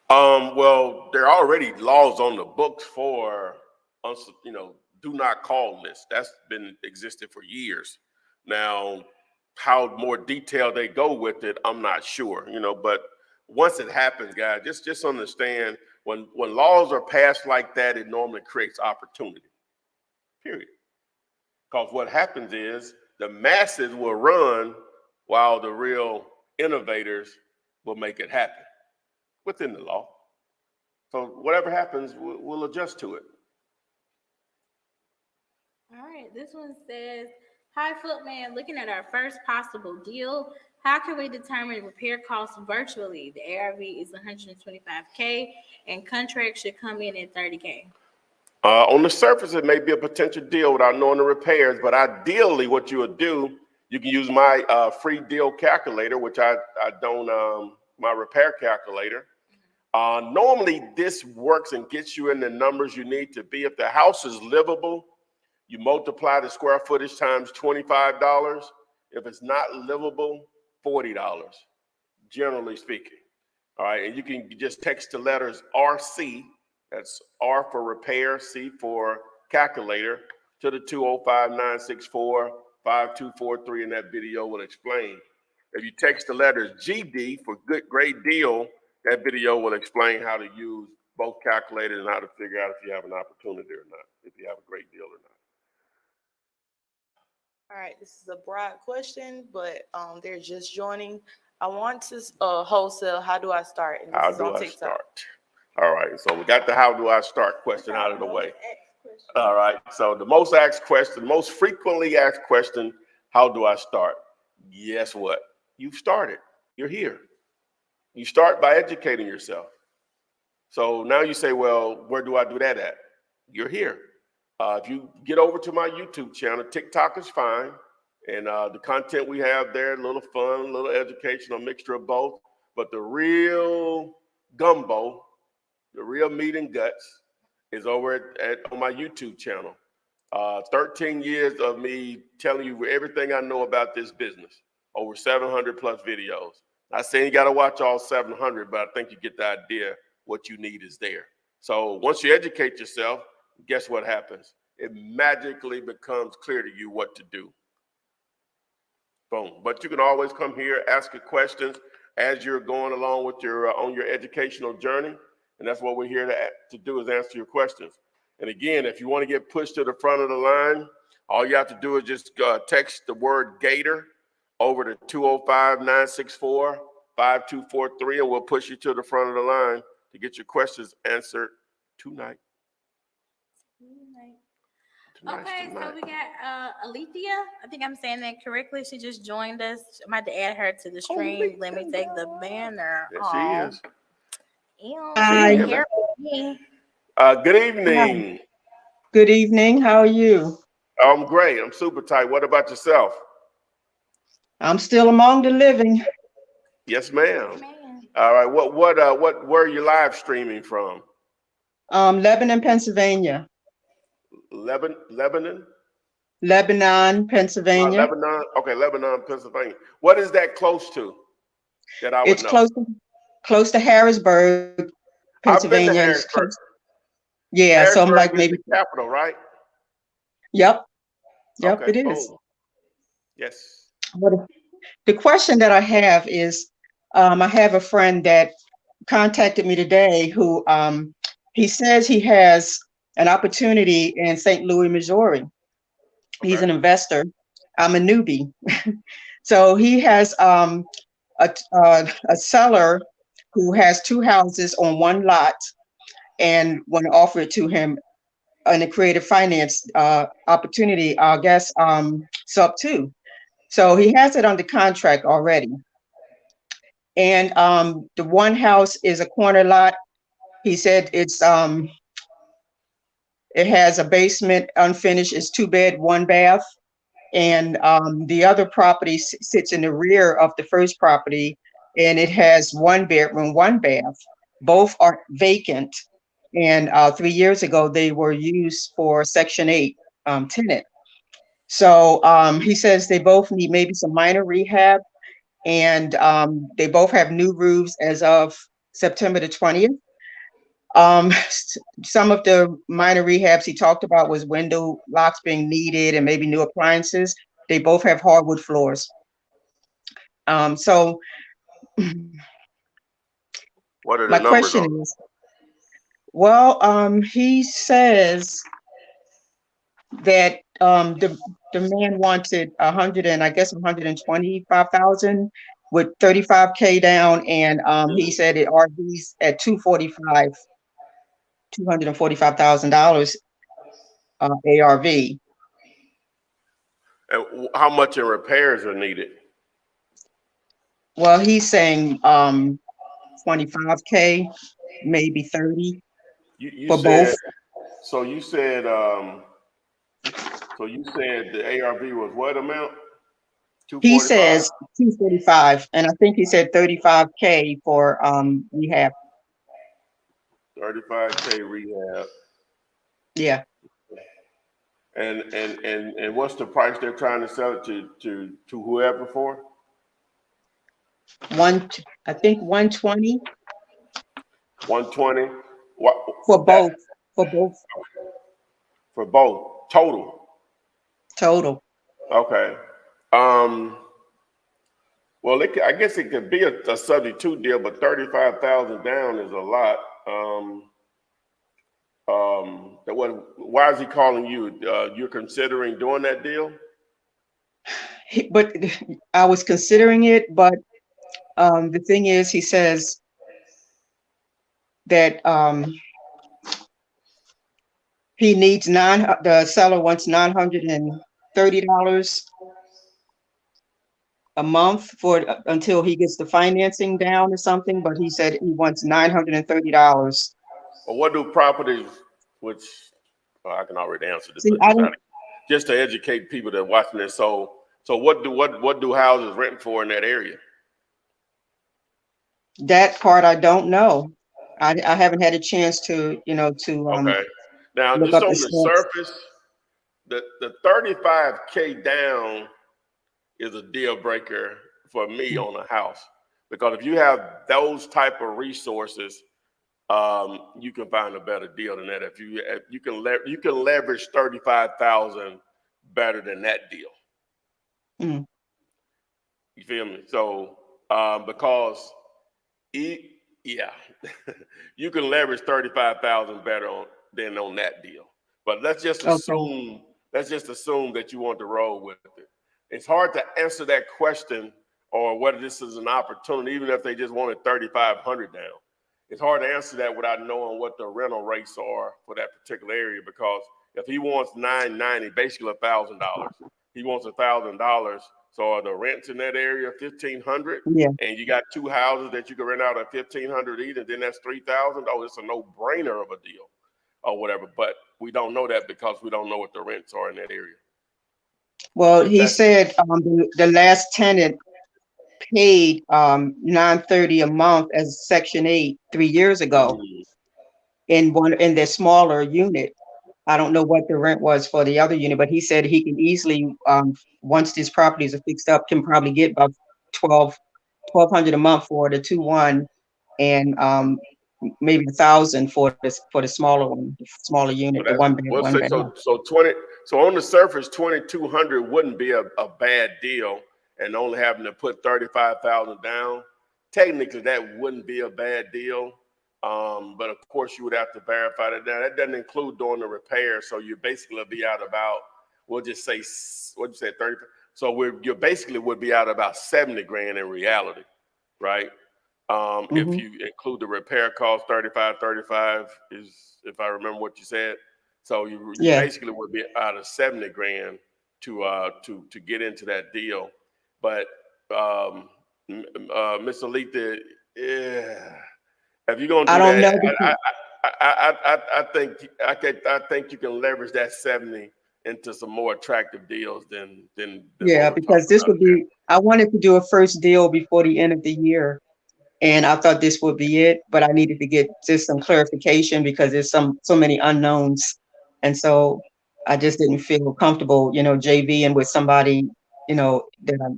Well, there are already laws on the books for, do not call lists. That's been existed for years. Now, how more detailed they go with it, I'm not sure, but once it happens, guys, just understand when laws are passed like that, it normally creates opportunity, period. Because what happens is the masses will run while the real innovators will make it happen within the law. So whatever happens, we'll adjust to it.
All right, this one says, hi, Footman, looking at our first possible deal. How can we determine repair costs virtually? The ARV is $125K and contract should come in at $30K.
On the surface, it may be a potential deal without knowing the repairs, but ideally what you would do, you can use my free deal calculator, which I don't, my repair calculator. Normally this works and gets you in the numbers you need to be. If the house is livable, you multiply the square footage times $25. If it's not livable, $40, generally speaking. All right, and you can just text the letters RC, that's R for repair, C for calculator, to the 205-964-5243, and that video will explain. If you text the letters GD for great deal, that video will explain how to use both calculators and how to figure out if you have an opportunity or not, if you have a great deal or not.
All right, this is a broad question, but they're just joining. I want to wholesale. How do I start? And this
How
is
do
on
I
TikTok.
start? All right, so we got the how do I start question out of the way. All right, so the most asked question, most frequently asked question, how do I start? Guess what? You've started. You're here. You start by educating yourself. So now you say, well, where do I do that at? You're here. If you get over to my YouTube channel, TikTok is fine. And the content we have there, a little fun, a little educational, mixture of both. But the real gumbo, the real meat and guts is over on my YouTube channel. 13 years of me telling you everything I know about this business. Over 700 plus videos. Not saying you got to watch all 700, but I think you get the idea. What you need is there. So once you educate yourself, guess what happens? It magically becomes clear to you what to do. Boom. But you can always come here, ask your questions. as you're going along with your on your educational journey. And that's what we're here to do, is answer your questions. And again, if you want to get pushed to the front of the line, all you have to do is just text the word Gator over to 205-964-5243, and we'll push you to the front of the line to get your questions answered tonight.
Okay, so we got Alethea. I think I'm saying that correctly. She just joined us. I'm about to add her to the stream. Let me take the banner.
There she is.
Ew,
Hi.
she here with me.
Good evening.
Good evening. How are you?
I'm great. I'm super tight. What about yourself?
I'm still among the living.
Yes, ma'am.
Man.
All right. Where are you live streaming from?
Lebanon, Pennsylvania.
Lebanon?
Lebanon, Pennsylvania.
Lebanon. Okay, Lebanon, Pennsylvania. What is that close to that I would
It's
know?
close to Harrisburg,
I've been to
Pennsylvania. It's
Harrisburg.
close. Yeah, so I'm like
Harrisburg is
maybe.
the capital, right?
Yep,
Okay,
it is.
boom. Yes.
The question that I have is, I have a friend that contacted me today who he says he has an opportunity in St. Louis, Missouri. He's an
Okay.
investor. I'm a newbie. So he has a seller who has two houses on one lot and want to offer it to him in a creative finance opportunity, I guess, sub two. So he has it under contract already. And the one house is a corner lot. He said it has a basement unfinished, it's 2-bed, 1-bath. And the other property sits in the rear of the first property, and it has 1 bedroom, 1 bath. Both are vacant. And 3 years ago, they were used for Section 8 tenant. So he says they both need maybe some minor rehab, and they both have new roofs as of September the 20th. Some of the minor rehabs he talked about was window locks being needed and maybe new appliances. They both have hardwood floors. So
What are the
my
numbers
question
on?
is, well, he says that the man wanted 125,000 with 35K down, and he said it RVs at $245,000 ARV.
And how much in repairs are needed?
Well, he's saying 25K, maybe 30
You
for both.
said so. You said the ARV was what amount?
He
245.
says 245, and I think he said 35K for rehab.
35K rehab.
Yeah.
And what's the price they're trying to sell it to whoever for?
I think 120
120. What
for
that
both
for both total?
total.
Okay. Well, I guess it could be a subject to deal, but 35,000 down is a lot. Why is he calling you? You're considering doing that deal?
But I was considering it, but the thing is, he says that he needs the seller wants $930 a month until he gets the financing down or something, but he said he wants $930.
Well, what do properties, which I can already answer this,
See,
but just to educate people that are watching this. So what do houses rent for in that area?
that part I don't know. I haven't had a chance to
Okay. Now,
look
just
up the
on the
stats.
surface, the 35K down is a deal breaker for me on a house, because if you have those type of resources, you can find a better deal than that. If you can leverage 35,000 better than that deal.
Mm.
You feel me? So because yeah, you can leverage 35,000 better than on that deal. But let's just assume that you want to roll with it. It's hard to answer that question or whether this is an opportunity, even if they just wanted 3,500 down. It's hard to answer that without knowing what the rental rates are for that particular area, because if he wants $990, basically $1,000, he wants $1,000. So are the rents in that area $1,500?
Yeah.
And you got two houses that you can rent out at $1,500 each, and then that's $3,000. Oh, it's a no-brainer of a deal or whatever. But we don't know that because we don't know what the rents are in that area.
Well, he said the last tenant paid $930 a month as Section 8 3 years ago in their smaller unit. I don't know what the rent was for the other unit, but he said he can easily, once these properties are fixed up, can probably get about $1,200 a month for the 2-1, and maybe $1,000 for the smaller one, the smaller unit, the one bed,
We'll
one
say
bed.
so on the surface, 2,200 wouldn't be a bad deal, and only having to put 35,000 down, technically that wouldn't be a bad deal. But of course you would have to verify that. Now that doesn't include doing the repair, so you basically be out about, we'll just say, what'd you say, 30? So you basically would be out about 70 grand in reality, right? If you include the repair cost, 35 is, if I remember what you said. So you basically would be out of 70 grand to get into that deal. But Mr. Letha, if you're gonna do
I don't
that,
know.
I think you can leverage that 70 into some more attractive deals than
Yeah, because this would be, I wanted to do a first deal before the end of the year, and I thought this would be it, but I needed to get just some clarification because there's so many unknowns. And so I just didn't feel comfortable, JVing with somebody, that I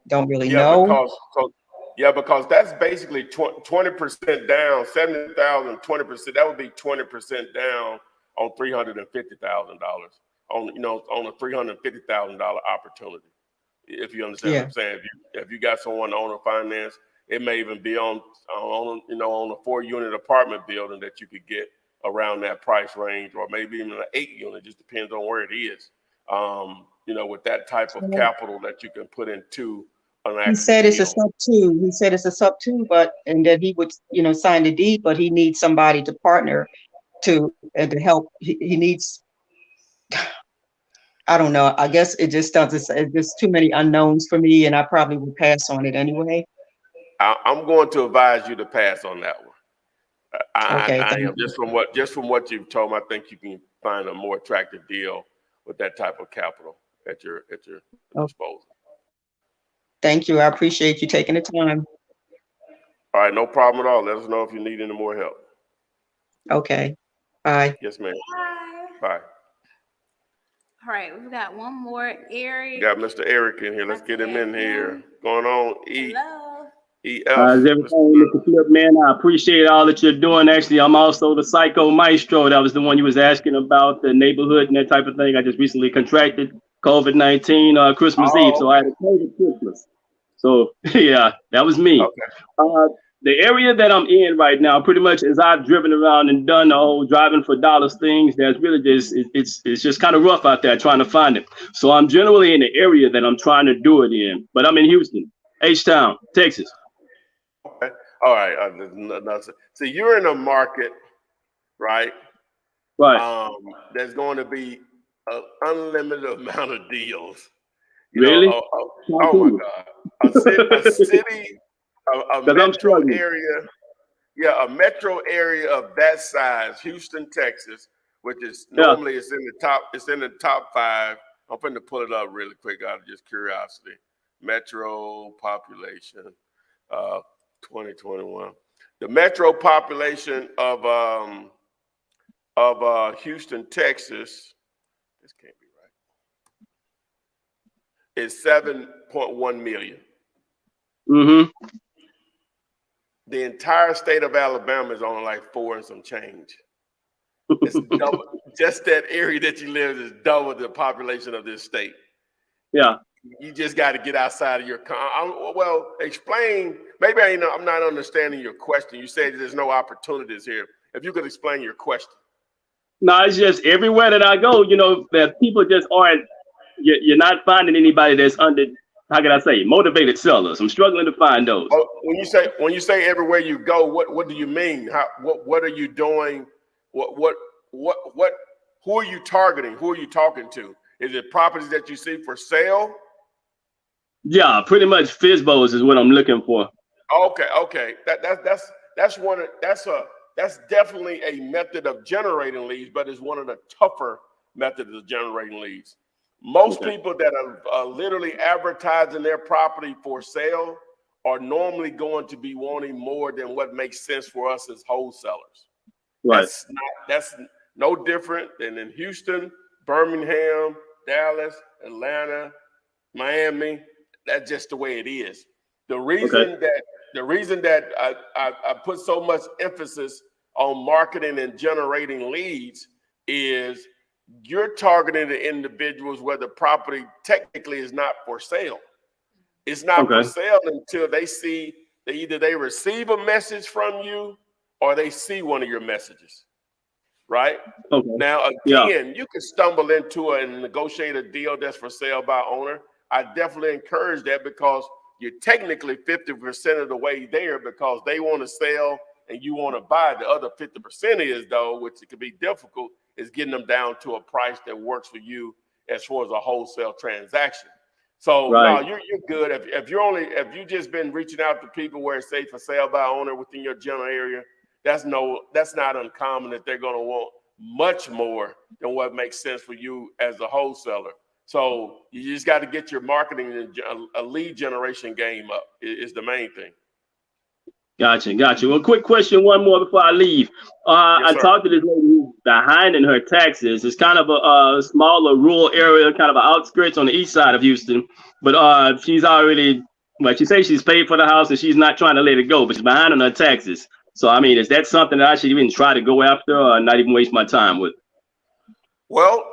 don't really know.
Because that's basically 20% down, 70,000, 20%. That would be 20% down on $350,000 on a $350,000 opportunity. If you understand what I'm saying, if you got someone to owner finance, it may even be on a 4-unit apartment building that you could get around that price range, or maybe even an 8-unit. Just depends on where it is. With that type of capital that you can put into an actual
He said it's a
deal.
sub-2. He said it's a sub-2, and that he would, sign the deed, but he needs somebody to partner to help. He needs, I don't know. I guess it just doesn't. It's just too many unknowns for me, and I probably would pass on it anyway.
I'm going to advise you to pass on that one. I am just from what you've told me. I think you can find a more attractive deal with that type of capital at your disposal.
Thank you. I appreciate you taking the time.
All right, no problem at all. Let us know if you need any more help.
Okay. Bye.
Yes, ma'am. Bye.
All right, we've got one more, Eric.
Got Mr. Eric in here. Let's get him in here. Going on,
Hello.
EF.
Mr. Flip, man, I appreciate all that you're doing. Actually, I'm also the psycho maestro. That was the one you was asking about, the neighborhood and that type of thing. I just recently contracted COVID-19 Christmas Eve, so I had a COVID Christmas. So yeah, that was me.
Okay.
The area that I'm in right now, pretty much as I've driven around and done the whole driving for dollars things, there's really just, it's just kind of rough out there trying to find it. So I'm generally in the area that I'm trying to do it in, but I'm in Houston, H-Town, Texas.
Okay. All right. So you're in a market, right?
Right.
There's going to be an unlimited amount of deals.
Really?
Oh my God. A city, a metro area. Yeah, a metro area of that size, Houston, Texas, which is normally it's in the top 5. I'm going to pull it up really quick out of just curiosity. Metro population, 2021. The metro population of Houston, Texas, this can't be right, is 7.1 million.
Mm-hmm.
The entire state of Alabama is only like 4 and some change. It's double. Just that area that you live is double the population of this state.
Yeah.
You just got to get outside of your well, explain. Maybe I'm not understanding your question. You said there's no opportunities here. If you could explain your question.
No, it's just everywhere that I go, that people just aren't. You're not finding anybody that's under. How can I say motivated sellers? I'm struggling to find those.
Oh, when you say everywhere you go, what do you mean? What are you doing? What? Who are you targeting? Who are you talking to? Is it properties that you see for sale?
Yeah, pretty much FISBOs is what I'm looking for.
Okay. That's definitely a method of generating leads, but it's one of the tougher methods of generating leads. Most people that are literally advertising their property for sale are normally going to be wanting more than what makes sense for us as wholesalers.
Right.
That's no different than in Houston, Birmingham, Dallas, Atlanta, Miami. That's just the way it is. The reason that I put so much emphasis on marketing and generating leads is you're targeting the individuals where the property technically is not for sale. It's not for sale until they either they receive a message from you or they see one of your messages, right? Now, again, you can stumble into and negotiate a deal that's for sale by owner. I definitely encourage that because you're technically 50% of the way there because they want to sell and you want to buy. The other 50% is, though, which it could be difficult, is getting them down to a price that works for you as far as a wholesale transaction. So no, you're good. If you just been reaching out to people where it's say for sale by owner within your general area, that's not uncommon that they're going to want much more than what makes sense for you as a wholesaler. So you just got to get your marketing and a lead generation game up is the main thing.
Gotcha. Well, quick question, one more before I leave. I talked to this lady who's behind in her taxes. It's kind of a smaller rural area, kind of an outskirts on the east side of Houston. But she's already, she says she's paid for the house and she's not trying to let it go, but she's behind on her taxes. So, I mean, is that something that I should even try to go after or not even waste my time with?
Well,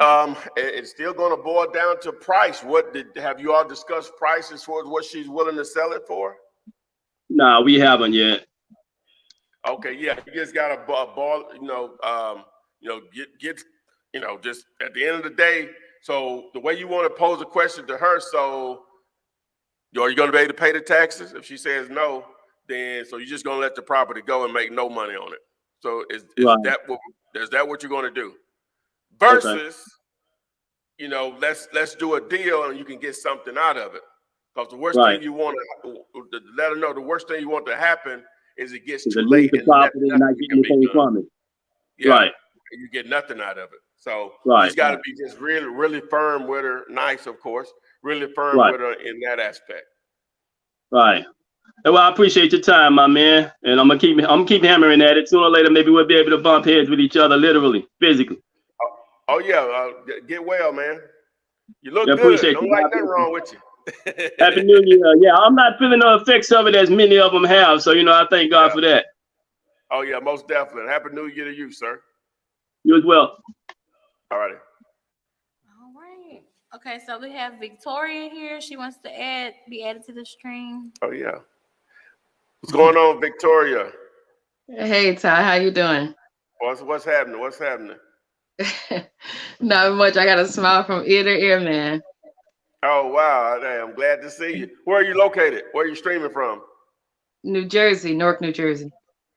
it's still going to boil down to price. Have you all discussed price as far as what she's willing to sell it for?
No, we haven't yet.
Okay, yeah, you just got to ball, get, just at the end of the day. So the way you want to pose a question to her, so are you going to be able to pay the taxes? If she says no, then so you're just going to let the property go and make no money on it. So is that what you're going to do? Versus, let's do a deal and you can get something out of it. Because the worst thing you want to let her know, the worst thing you want to happen is it gets too late and not getting anything from it. Yeah, right. You get nothing out of it. So you just got to be just really, really firm with her. Nice, of course. Really firm with her in that aspect. Right.
Well, I appreciate your time, my man, and I'm gonna keep hammering at it. Sooner or later, maybe we'll be able to bump heads with each other, literally, physically.
Oh yeah, get well, man. You look good. Don't like nothing wrong with you.
Happy New Year. Yeah, I'm not feeling the effects of it as many of them have. So, I thank God for that.
Oh, yeah, most definitely. Happy New Year to you, sir.
You as well.
All righty.
All right. Okay, so we have Victoria here. She wants to be added to the stream.
Oh, yeah. What's going on, Victoria?
Hey, Ty, how you doing?
What's happening? What's happening?
Not much. I got a smile from ear to ear, man.
Oh, wow. I'm glad to see you. Where are you located? Where are you streaming from?
New Jersey, Newark, New Jersey.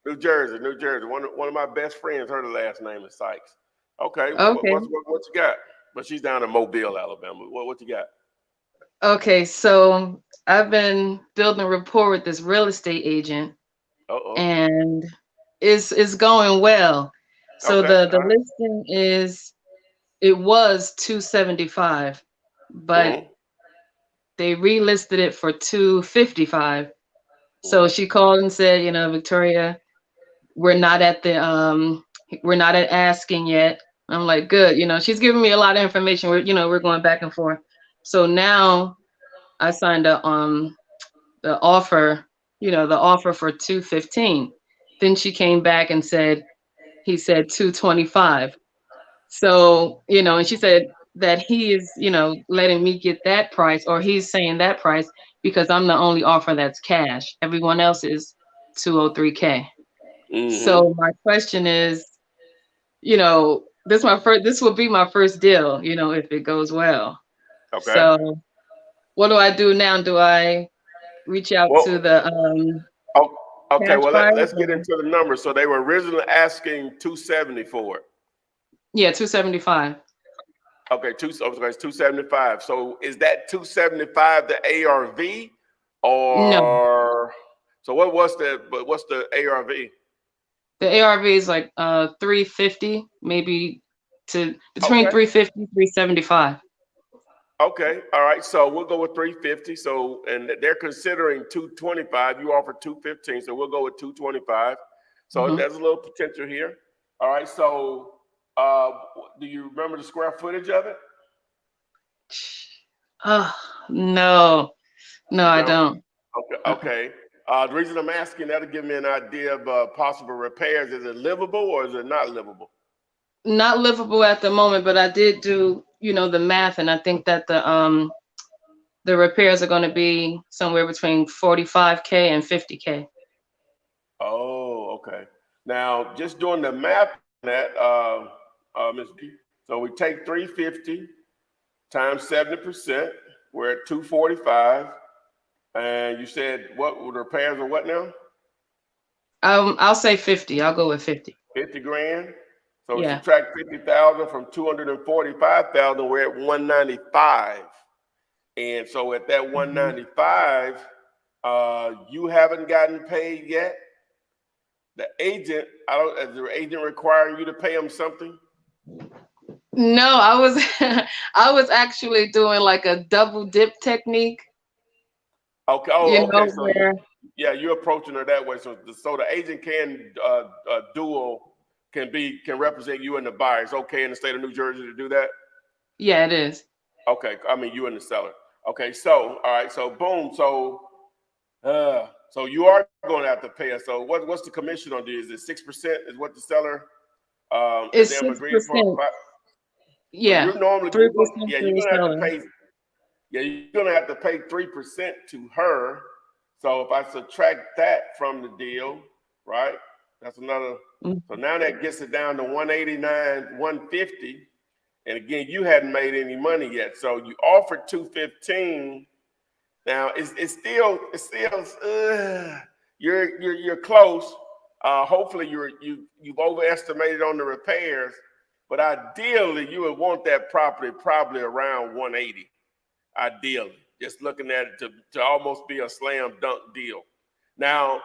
New Jersey. One of my best friends, her last name is Sykes. Okay. What you got? But she's down in Mobile, Alabama. What you got?
Okay, so I've been building rapport with this real estate agent. And it's going well. So the listing it was $275, but they relisted it for $255. So she called and said, Victoria, we're not at asking yet. I'm like, good. She's giving me a lot of information. We're going back and forth. So now I signed the offer, the offer for $215. Then she came back and he said $225. So, and she said, that he is, letting me get that price, or he's saying that price because I'm the only offer that's cash. Everyone else is 203K. So my question is, this will be my first deal, if it goes well.
Okay.
So what do I do now? Do I reach out to the
okay, well, let's get
or?
into the numbers. So they were originally asking 270 for it.
Yeah, 275.
Okay, it's 275. So is that 275 the ARV,
No,
or so what's the ARV?
the ARV is like 350, maybe to between
Okay.
350, 375.
Okay, all right. So we'll go with 350. So, and they're considering 225. You offer 215, so we'll go with 225. So there's a little potential here. All right. So, do you remember the square footage of it?
Oh, no, I
No.
don't.
Okay. The reason I'm asking, that'll give me an idea of possible repairs. Is it livable or is it not livable?
Not livable at the moment, but I did do, the math, and I think that the repairs are going to be somewhere between 45K and 50K.
Oh, okay. Now, just doing the math on that, Ms. B, so we take 350 times 70%, we're at 245. And you said what would repairs or what now?
I'll say 50. I'll go with 50.
50 grand. So we
Yeah.
subtract 50,000 from 245,000, we're at 195. And so at that 195, you haven't gotten paid yet. The agent, is the agent requiring you to pay him something?
No, I was I was actually doing like a double dip technique.
Okay. Oh, okay. So
where,
you're approaching her that way. So the agent can can represent you and the buyer. It's okay in the state of New Jersey to do that?
Yeah, it is.
Okay. I mean, you and the seller. Okay. So, all right. So boom. So you are going to have to pay us. So what's the commission on this? Is it 6% is what the seller
it's
them agreed for?
Yeah.
So you're normally
3%
you're gonna have to pay. Yeah, you're gonna have to pay 3% to her. So if I subtract that from the deal, right? That's another. So now that gets it down to 189, 150. And again, you hadn't made any money yet. So you offered 215. Now it's still you're close. Hopefully you've overestimated on the repairs, but ideally you would want that property probably around 180. Ideally, just looking at it to almost be a slam dunk deal. Now,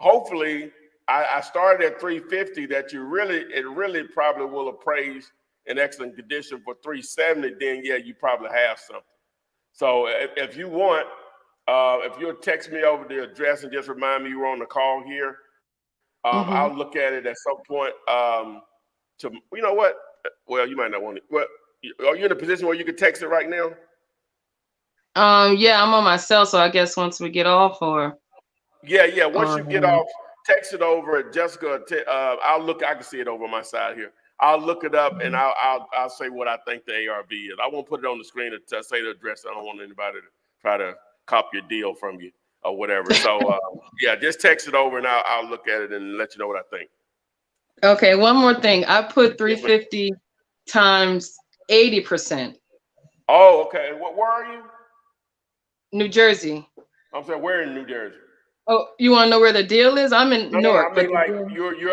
hopefully, I started at 350. That it really probably will appraise in excellent condition for 370. Then yeah, you probably have something. So if you want, if you'll text me over the address and just remind me you were on the call here, I'll look at it at some point. You know what? Well, you might not want it. Well, are you in a position where you can text it right now?
Yeah, I'm on my cell, so I guess once we get off, or
yeah. Once you get off, text it over at Jessica. I'll look. I can see it over my side here. I'll look it up and I'll say what I think the ARV is. I won't put it on the screen to say the address. I don't want anybody to try to copy a deal from you or whatever. So yeah, just text it over and I'll look at it and let you know what I think.
Okay, one more thing. I put 350 times 80%.
Oh, okay. Where are you?
New Jersey.
I'm saying, where in New Jersey?
Oh, you want to know where the deal is? I'm in Newark.
No, I mean, like you're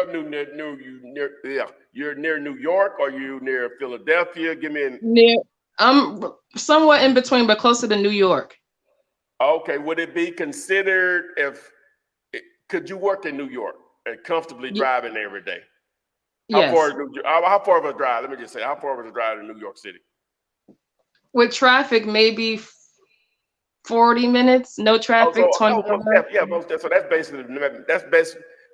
up you're near New York, or you near Philadelphia? Give me
I'm somewhat in between, but closer to New York.
Okay, would it be considered could you work in New York and comfortably driving every day?
Yes.
How far of a drive? Let me just say, how far of a drive to New York City?
With traffic, maybe 40 minutes. No traffic, 25.
So that's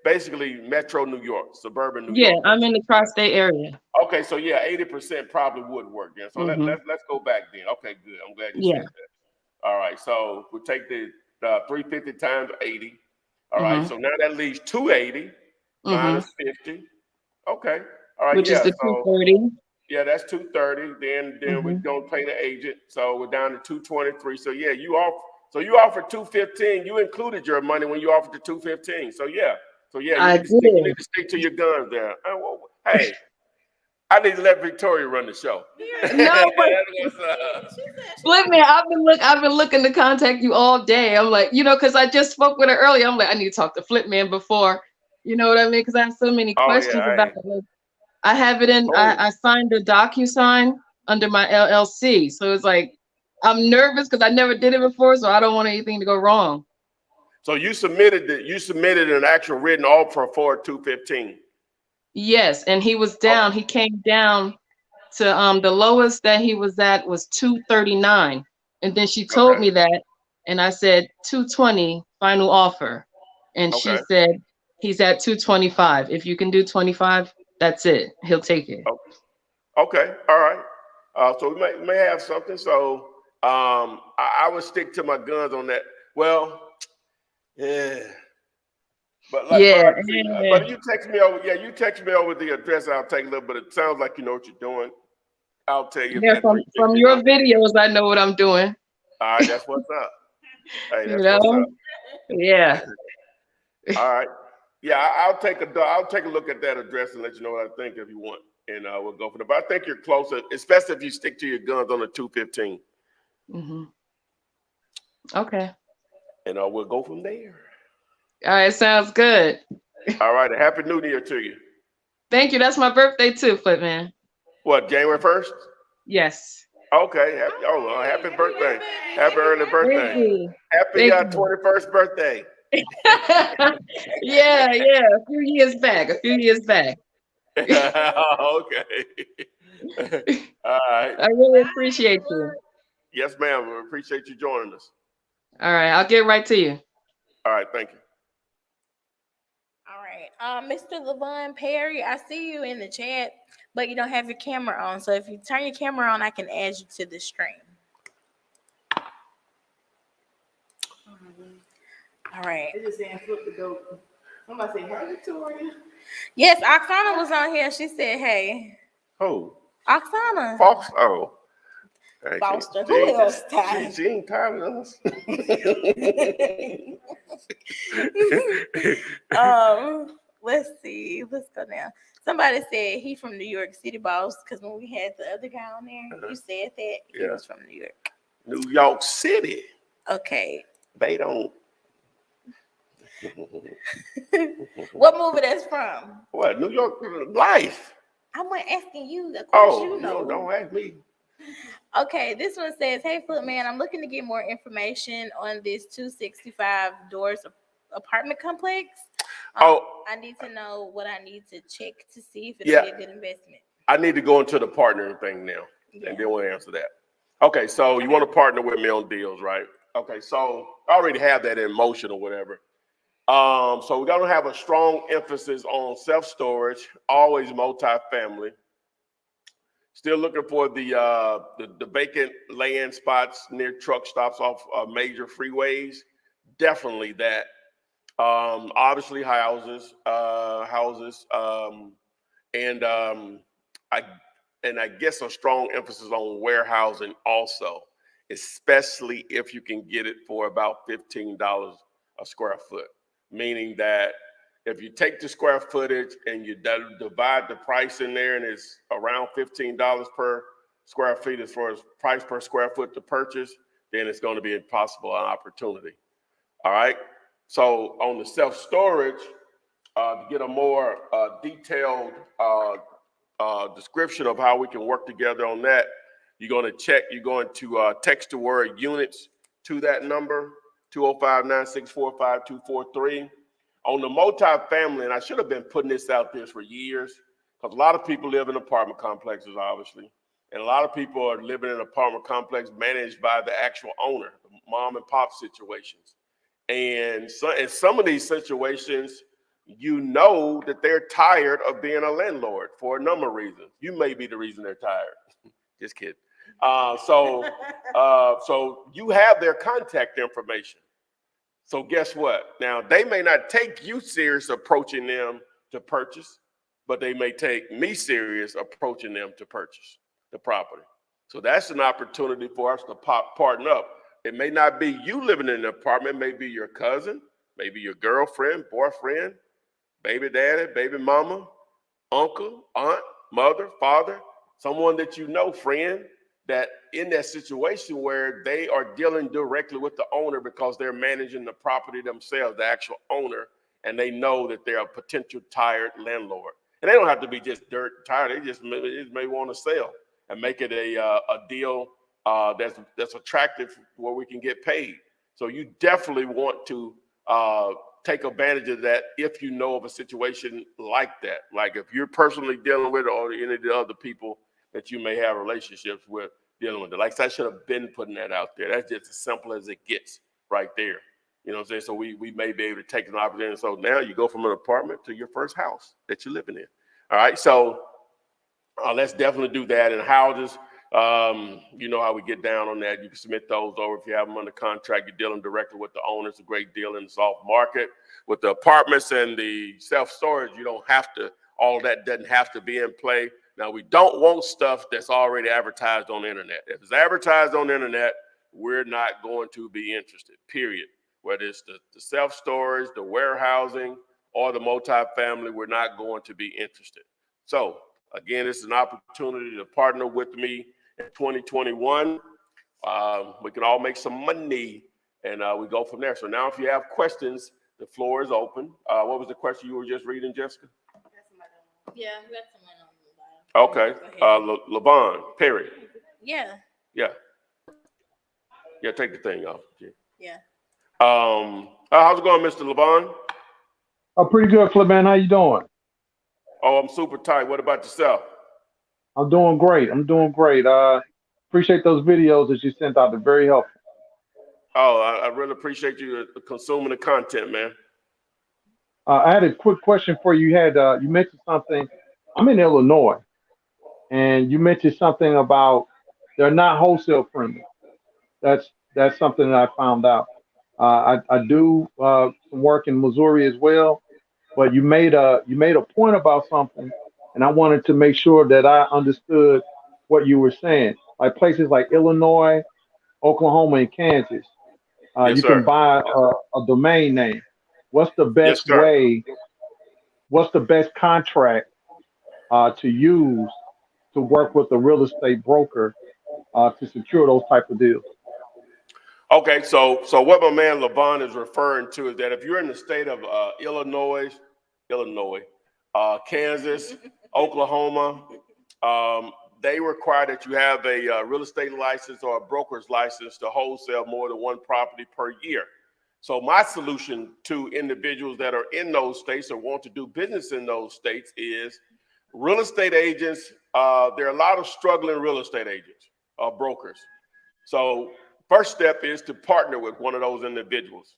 basically Metro New York, suburban New York.
Yeah, I'm in the tri-state area.
Okay, so yeah, 80% probably would work. Yeah, so let's go back then. Okay, good. I'm glad you said that. All right, so we take the 350 times 80. All right, so now that leaves 280 minus 50. Okay, all right,
which is the 230.
Yeah, that's 230. Then we're gonna pay the agent, so we're down to 223. So yeah, you offered 215. You included your money when you offered the 215. So yeah,
I
you
did.
need to stick to your guns there. Hey, I need to let Victoria run the show.
No, but
That's what's up.
Flip man, I've been looking to contact you all day. I'm like, because I just spoke with her earlier. I'm like, I need to talk to Flip man before, you know what I mean? Because I have so many
Oh
questions
yeah,
about
hey.
it. Like, I have it in.
Cool.
I signed a DocuSign under my LLC, so it's like I'm nervous because I never did it before, so I don't want anything to go wrong.
So you submitted an actual written offer for 215.
Yes, and he was down. He came down to the lowest that he was at was 239, and then she told me that, and I said 220 final offer, and she said he's at 225. If you can do 25, that's it. He'll take it.
Okay, all right. So we may have something. So I would stick to my guns on that. Well, yeah. But you text me over. Yeah, you text me over the address. I'll take a look. But it sounds like you know what you're doing. I'll tell you.
Yeah, from your videos, I know what I'm doing.
All right, that's what's up. Hey, that's
what's
up.
Yeah.
All right. Yeah, I'll take a look at that address and let you know what I think if you want, and we'll go from there. But I think you're closer, especially if you stick to your guns on the 215.
Okay.
And we'll go from there.
All right, sounds good.
All right, a happy New Year to you.
Thank you. That's my birthday too, Flipman.
What, January 1st?
Yes.
Okay. Happy birthday. Happy early birthday.
Thank you.
Happy 21st birthday.
Yeah. A few years back.
Okay. All right.
I really appreciate you.
Yes, ma'am. We appreciate you joining us.
All right. I'll get right to you.
All right. Thank you.
All right. Mr. Levon Perry, I see you in the chat, but you don't have your camera on. So if you turn your camera on, I can add you to the stream. All right.
It's just saying flip the dope. I'm about to say, hey, Victoria.
Yes, Oksana was on here. She said, hey.
Who?
Oksana.
Fox. Oh. Hey,
Foster. Who else tired?
She ain't tired of us.
Let's see. Let's go down. Somebody said he from New York City, boss, because when we had the other guy on there, you said that he was from New York.
New York City.
Okay.
They don't.
What movie that's from?
What? New York Life.
I'm asking you. Of course you know.
No, don't ask me.
Okay, this one says, hey, Footman, I'm looking to get more information on this 265 doors apartment complex. I need to know what I need to check to see if it'll be a good investment.
I need to go into the partnering thing now, and then we'll answer that. Okay, so you want to partner with me on deals, right? Okay, so I already have that in motion or whatever. So we're gonna have a strong emphasis on self-storage, always multifamily. Still looking for the vacant land spots near truck stops off major freeways. Definitely that. Obviously houses, and I guess a strong emphasis on warehousing also, especially if you can get it for about $15 a square foot. Meaning that if you take the square footage and you divide the price in there and it's around $15 per square feet as far as price per square foot to purchase, then it's going to be an opportunity. All right. So on the self-storage, to get a more detailed description of how we can work together on that, you're going to text the word units to that number, 205-964-5243. On the multifamily, and I should have been putting this out there for years, because a lot of people live in apartment complexes, obviously. And a lot of people are living in an apartment complex managed by the actual owner, the mom and pop situations. And so in some of these situations, you know that they're tired of being a landlord for a number of reasons. You may be the reason they're tired. Just kidding. So you have their contact information. So guess what? Now, they may not take you serious approaching them to purchase, but they may take me serious approaching them to purchase the property. So that's an opportunity for us to partner up. It may not be you living in an apartment, it may be your cousin, maybe your girlfriend, boyfriend, baby daddy, baby mama, uncle, aunt, mother, father, someone that you know, friend, that in that situation where they are dealing directly with the owner because they're managing the property themselves, the actual owner, and they know that they're a potential tired landlord. And they don't have to be just dirt tired. They just may want to sell and make it a deal that's attractive where we can get paid. So you definitely want to take advantage of that if you know of a situation like that. Like if you're personally dealing with it or any of the other people that you may have relationships with dealing with it. Like I should have been putting that out there. That's just as simple as it gets right there. You know what I'm saying? So we may be able to take an opportunity. So now you go from an apartment to your first house that you're living in. All right, so let's definitely do that. And houses, you know how we get down on that. You can submit those over if you have them under contract. You're dealing directly with the owner. It's a great deal in the soft market. With the apartments and the self-storage, you don't have to, all that doesn't have to be in play. Now, we don't want stuff that's already advertised on the internet. If it's advertised on the internet, we're not going to be interested, period. Whether it's the self-storage, the warehousing, or the multifamily, we're not going to be interested. So, again, it's an opportunity to partner with me in 2021. We can all make some money, and we go from there. So now if you have questions, the floor is open. What was the question you were just reading, Jessica?
Yeah, we got someone on the line.
Okay. LaVon Perry.
Yeah.
Yeah. Yeah, take the thing off.
Yeah.
How's it going, Mr. LaVon?
Oh, pretty good, Flip Man. How you doing?
Oh, I'm super tight. What about yourself?
I'm doing great. Appreciate those videos that you sent out. They're very helpful.
Oh, I really appreciate you consuming the content, man.
I had a quick question for you. You mentioned something. I'm in Illinois, and you mentioned something about they're not wholesale friendly. That's something that I found out. I do some work in Missouri as well, but you made a point about something, and I wanted to make sure that I understood what you were saying. Like places like Illinois, Oklahoma, and Kansas,
Yes,
you
sir.
can buy a domain name. What's the best
Yes, sir.
way? What's the best contract to use to work with a real estate broker to secure those type of deals?
Okay, so what my man LaVon is referring to is that if you're in the state of Illinois, Kansas, Oklahoma, they require that you have a real estate license or a broker's license to wholesale more than one property per year. So my solution to individuals that are in those states or want to do business in those states is real estate agents. There are a lot of struggling real estate agents, brokers. So first step is to partner with one of those individuals.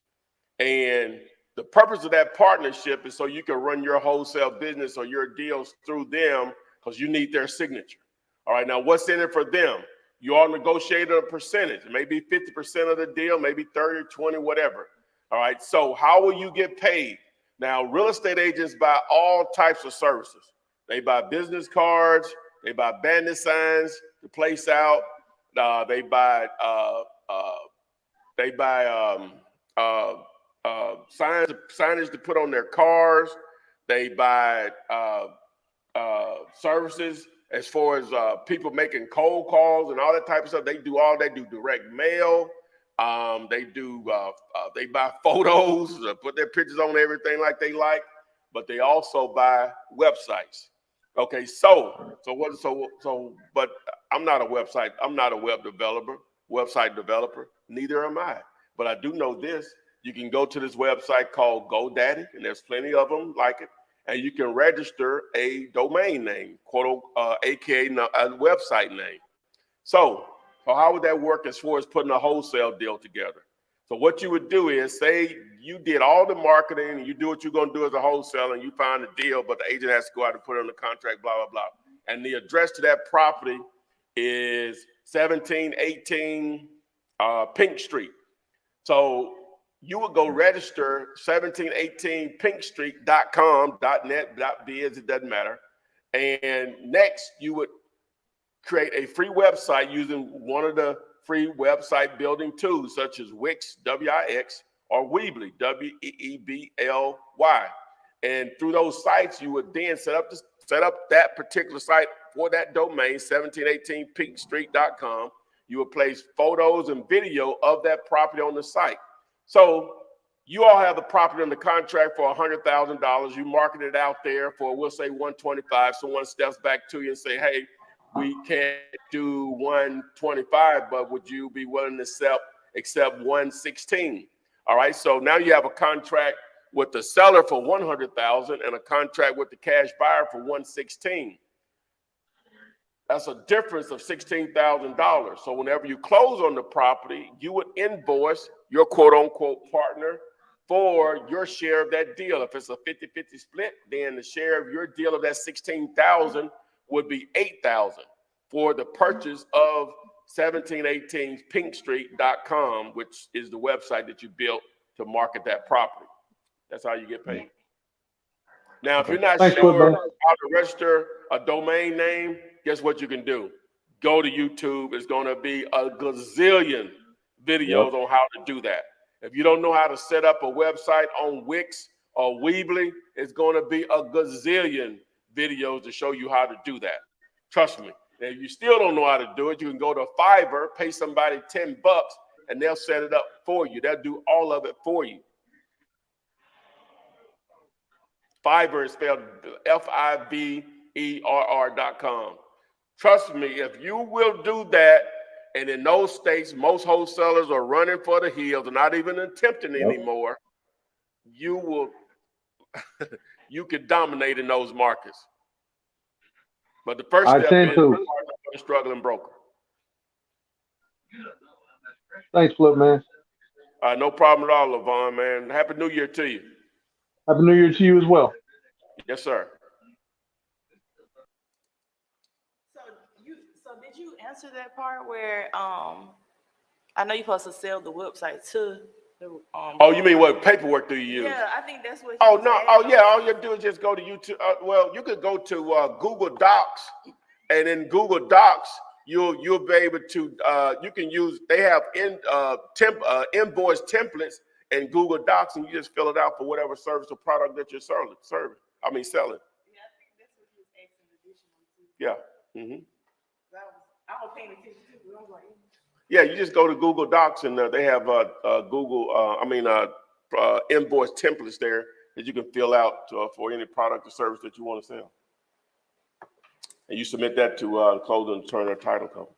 And the purpose of that partnership is so you can run your wholesale business or your deals through them because you need their signature. All right, now what's in it for them? You all negotiated a percentage, maybe 50% of the deal, maybe 30, 20, whatever. All right, so how will you get paid? Now, real estate agents buy all types of services. They buy business cards, they buy bandit signs to place out, they buy signage to put on their cars. They buy services as far as people making cold calls and all that type of stuff. They do all that. Do direct mail. They buy photos, put their pictures on everything like they like, but they also buy websites. Okay, but I'm not a web developer, neither am I. But I do know this, you can go to this website called GoDaddy, and there's plenty of them like it, and you can register a domain name, aka a website name. So how would that work as far as putting a wholesale deal together? So what you would do is say you did all the marketing and you do what you're going to do as a wholesaler and you find a deal, but the agent has to go out and put it on the contract, blah, blah, blah. And the address to that property is 1718 Pink Street. So you would go register 1718pinkstreet.com, .net, .biz, it doesn't matter. And next, you would create a free website using one of the free website building tools, such as Wix, W-I-X, or Weebly, W-E-E-B-L-Y. And through those sites, you would then set up that particular site for that domain, 1718pinkstreet.com. You would place photos and video of that property on the site. So you all have the property under contract for $100,000. You market it out there for, we'll say, 125. Someone steps back to you and say, hey, we can't do 125, but would you be willing to accept 116? All right, so now you have a contract with the seller for 100,000 and a contract with the cash buyer for 116. That's a difference of $16,000. So whenever you close on the property, you would invoice your quote unquote partner for your share of that deal. If it's a 50-50 split, then the share of your deal of that 16,000 would be 8,000 for the purchase of 1718pinkstreet.com, which is the website that you built to market that property. That's how you get paid. Now, if you're not sure how to register a domain name, guess what you can do? Go to YouTube. It's going to be a gazillion videos on how to do that. If you don't know how to set up a website on Wix or Weebly, it's going to be a gazillion videos to show you how to do that. Trust me. And if you still don't know how to do it, you can go to Fiverr, pay somebody $10, and they'll set it up for you. They'll do all of it for you. Fiverr is spelled Fiverr.com. Trust me, if you will do that, and in those states, most wholesalers are running for the hills and not even attempting anymore, you will, you can dominate in those markets. But the first step is for a struggling broker.
Thanks, Flip, man.
No problem at all, Levon, man. Happy New Year to you.
Happy New Year to you as well.
Yes, sir.
So did you answer that part where I know you're supposed to sell the website to the
oh, you mean what paperwork do you use?
Yeah, I think that's what.
Oh no! Oh yeah! All you do is just go to YouTube. Well, you could go to Google Docs, and in Google Docs, you'll be able to. You can use. They have invoice templates in Google Docs, and you just fill it out for whatever service or product that you're selling. Yeah, I think that's what he was asking additionally. Yeah. Mm-hmm.
I was paying attention to. I was like.
Yeah, you just go to Google Docs, and they have invoice templates there that you can fill out for any product or service that you want to sell. And you submit that to Clothing Turner Title Company.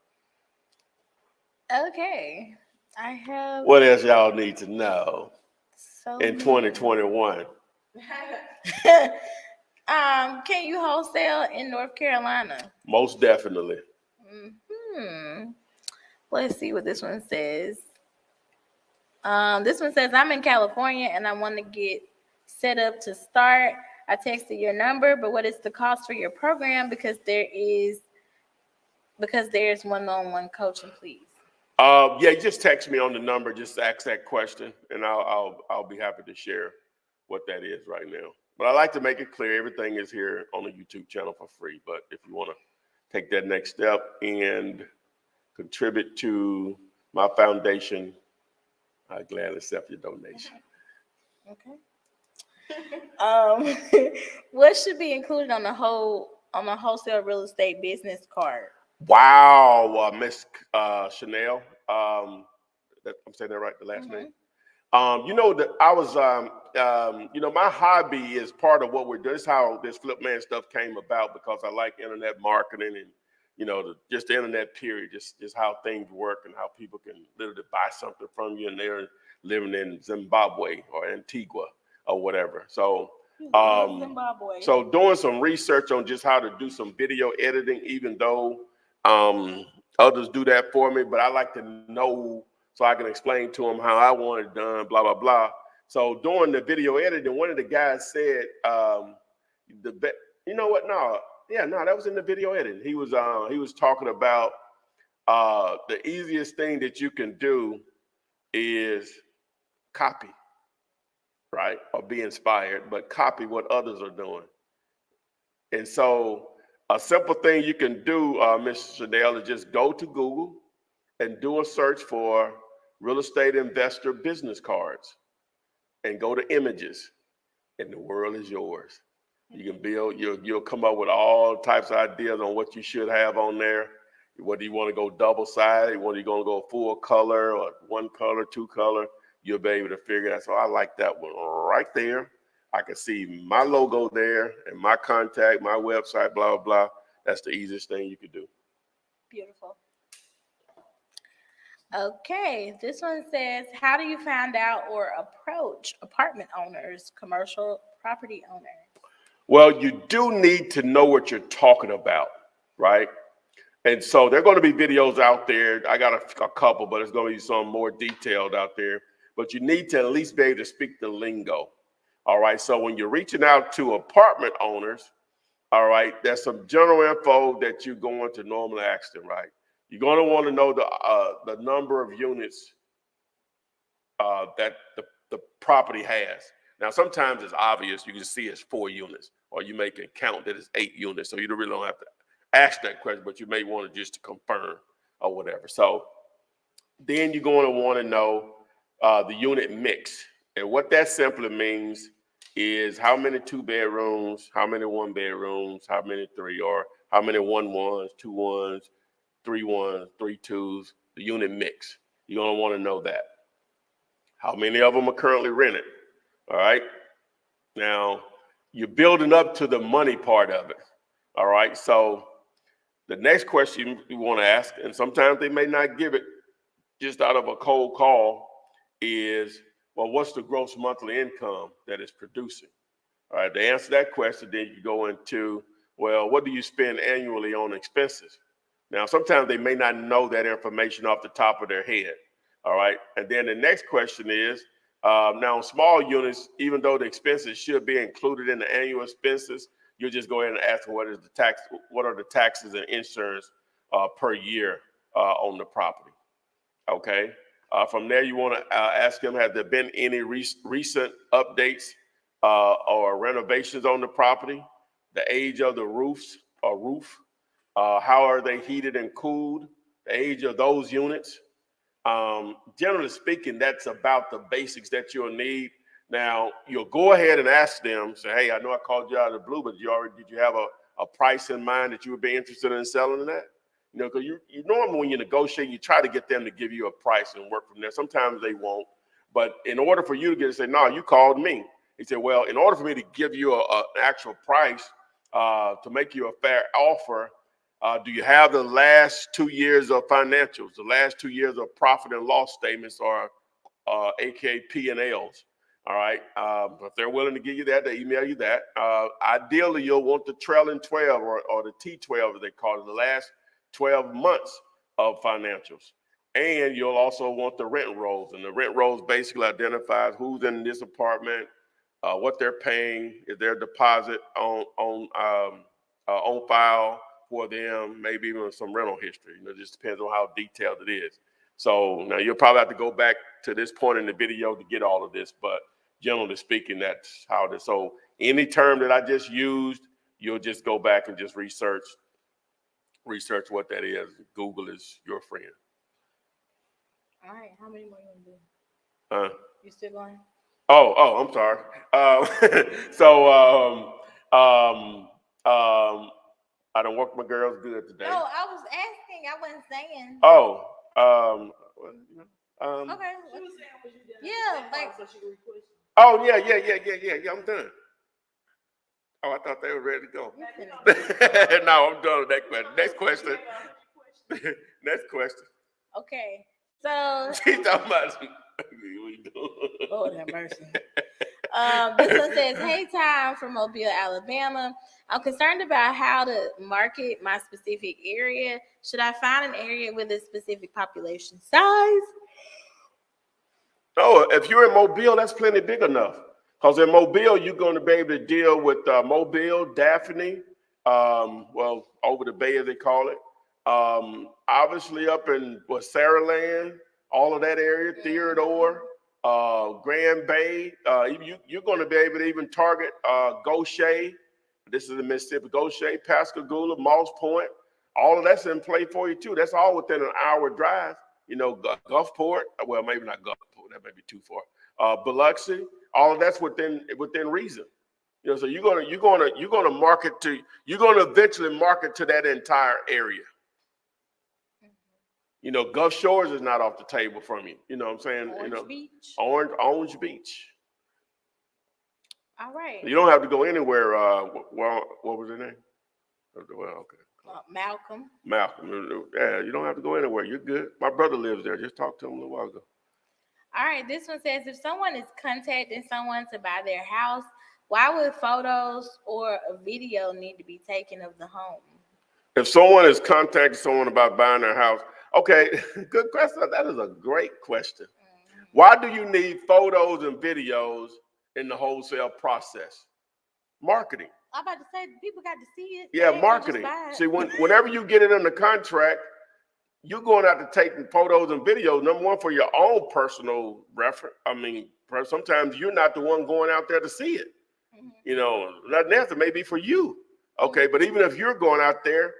Okay, I have.
What else y'all need to know in 2021?
Can you wholesale in North Carolina?
Most definitely.
Let's see what this one says. This one says, I'm in California and I want to get set up to start. I texted your number, but what is the cost for your program? Because there's one-on-one coaching, please.
Yeah, you just text me on the number, just ask that question, and I'll be happy to share what that is right now. But I like to make it clear, everything is here on the YouTube channel for free. But if you want to take that next step and contribute to my foundation, I gladly accept your donation.
Okay. What should be included on the wholesale real estate business card?
Wow, Miss Chanel. I'm saying that right, the last name. You know that I was, my hobby is part of what we're doing. This is how this Flip Man stuff came about, because I like internet marketing and, just the internet period, just how things work and how people can literally buy something from you and they're living in Zimbabwe or Antigua or whatever. So, so doing some research on just how to do some video editing, even though others do that for me, but I like to know so I can explain to them how I want it done, blah, blah, blah. So doing the video editing, one of the guys said, you know what? No, that was in the video editing. He was talking about the easiest thing that you can do is copy, right? Or be inspired, but copy what others are doing. And so a simple thing you can do, Mr. Chanel, is just go to Google and do a search for real estate investor business cards and go to images, and the world is yours. You can build, you'll come up with all types of ideas on what you should have on there. Whether you want to go double sided, whether you're going to go full color or one color, two color, you'll be able to figure it out. So I like that one right there. I can see my logo there and my contact, my website, blah, blah, blah. That's the easiest thing you could do.
Beautiful. Okay, this one says, how do you find out or approach apartment owners, commercial property owners?
Well, you do need to know what you're talking about, right? And so there are going to be videos out there. I got a couple, but it's going to be some more detailed out there. But you need to at least be able to speak the lingo. All right. So when you're reaching out to apartment owners, all right, there's some general info that you're going to normally ask them, right? You're going to want to know the number of units that the property has. Now, sometimes it's obvious. You can see it's 4 units, or you may can count that it's 8 units. So you really don't have to ask that question, but you may want to just to confirm or whatever. So then you're going to want to know the unit mix. And what that simply means is how many 2 bedrooms, how many 1 bedrooms, how many 3, or how many 1-1s, 2-1s, 3-1s, 3-2s, the unit mix. You're going to want to know that. How many of them are currently rented? All right. Now, you're building up to the money part of it. All right. So the next question you want to ask, and sometimes they may not give it just out of a cold call, is, well, what's the gross monthly income that it's producing? All right. To answer that question, then you go into, well, what do you spend annually on expenses? Now, sometimes they may not know that information off the top of their head. All right. And then the next question is, now in small units, even though the expenses should be included in the annual expenses, you'll just go ahead and ask what are the taxes and insurance per year on the property. Okay. From there, you want to ask them, have there been any recent updates or renovations on the property? The age of the roof. How are they heated and cooled? The age of those units. Generally speaking, that's about the basics that you'll need. Now, you'll go ahead and ask them, say, hey, I know I called you out of the blue, but did you have a price in mind that you would be interested in selling that? You know, because you normally when you negotiate, you try to get them to give you a price and work from there. Sometimes they won't. But in order for you to get to say, no, you called me. He said, well, in order for me to give you an actual price to make you a fair offer, do you have the last 2 years of financials, the last 2 years of profit and loss statements, or aka P&Ls? All right. If they're willing to give you that, they email you that. Ideally, you'll want the trailing 12 or the T12, as they call it, the last 12 months of financials. And you'll also want the rent rolls. And the rent rolls basically identifies who's in this apartment, what they're paying, is there a deposit on file for them, maybe even some rental history. You know, it just depends on how detailed it is. So now you'll probably have to go back to this point in the video to get all of this, but generally speaking, that's how it is. So any term that I just used, you'll just go back and just research what that is. Google is your friend.
All right, how many more you want to do? You still going?
Oh, I'm sorry. I don't work my girls good today.
No, I was asking. I wasn't saying. Okay. Yeah, like.
Oh, yeah. I'm done. Oh, I thought they were ready to go. No, I'm done with that question. Next question. Next question.
Okay, so.
She's talking about.
Lord have mercy. This one says, hey, Tom from Mobile, Alabama. I'm concerned about how to market my specific area. Should I find an area with a specific population size?
Oh, if you're in Mobile, that's plenty big enough. Because in Mobile, you're going to be able to deal with Mobile, Daphne, over the bay, as they call it. Obviously up in Saraland, all of that area, Theodore, Grand Bay. You're going to be able to even target Goshen. This is in Mississippi. Goshen, Pascagoula, Moss Point. All of that's in play for you too. That's all within an hour drive. You know, Gulfport. Well, maybe not Gulfport. That may be too far. Biloxi. All of that's within reason. You know, so you're gonna eventually market to that entire area. You know, Gulf Shores is not off the table from you. You know what I'm saying?
Orange Beach.
Orange Beach.
All right.
You don't have to go anywhere. Well, what was her name? Well, okay.
Malcolm.
Yeah, you don't have to go anywhere. You're good. My brother lives there. Just talked to him a little while ago.
All right. This one says, if someone is contacting someone to buy their house, why would photos or a video need to be taken of the home?
If someone is contacting someone about buying their house, okay, good question. That is a great question. Why do you need photos and videos in the wholesale process? Marketing.
I'm about to say, people got to see it.
Yeah, marketing. See, whenever you get it under contract, you're going to have to take photos and videos, number one, for your own personal reference. I mean, sometimes you're not the one going out there to see it. You know, nothing else, it may be for you. Okay, but even if you're going out there,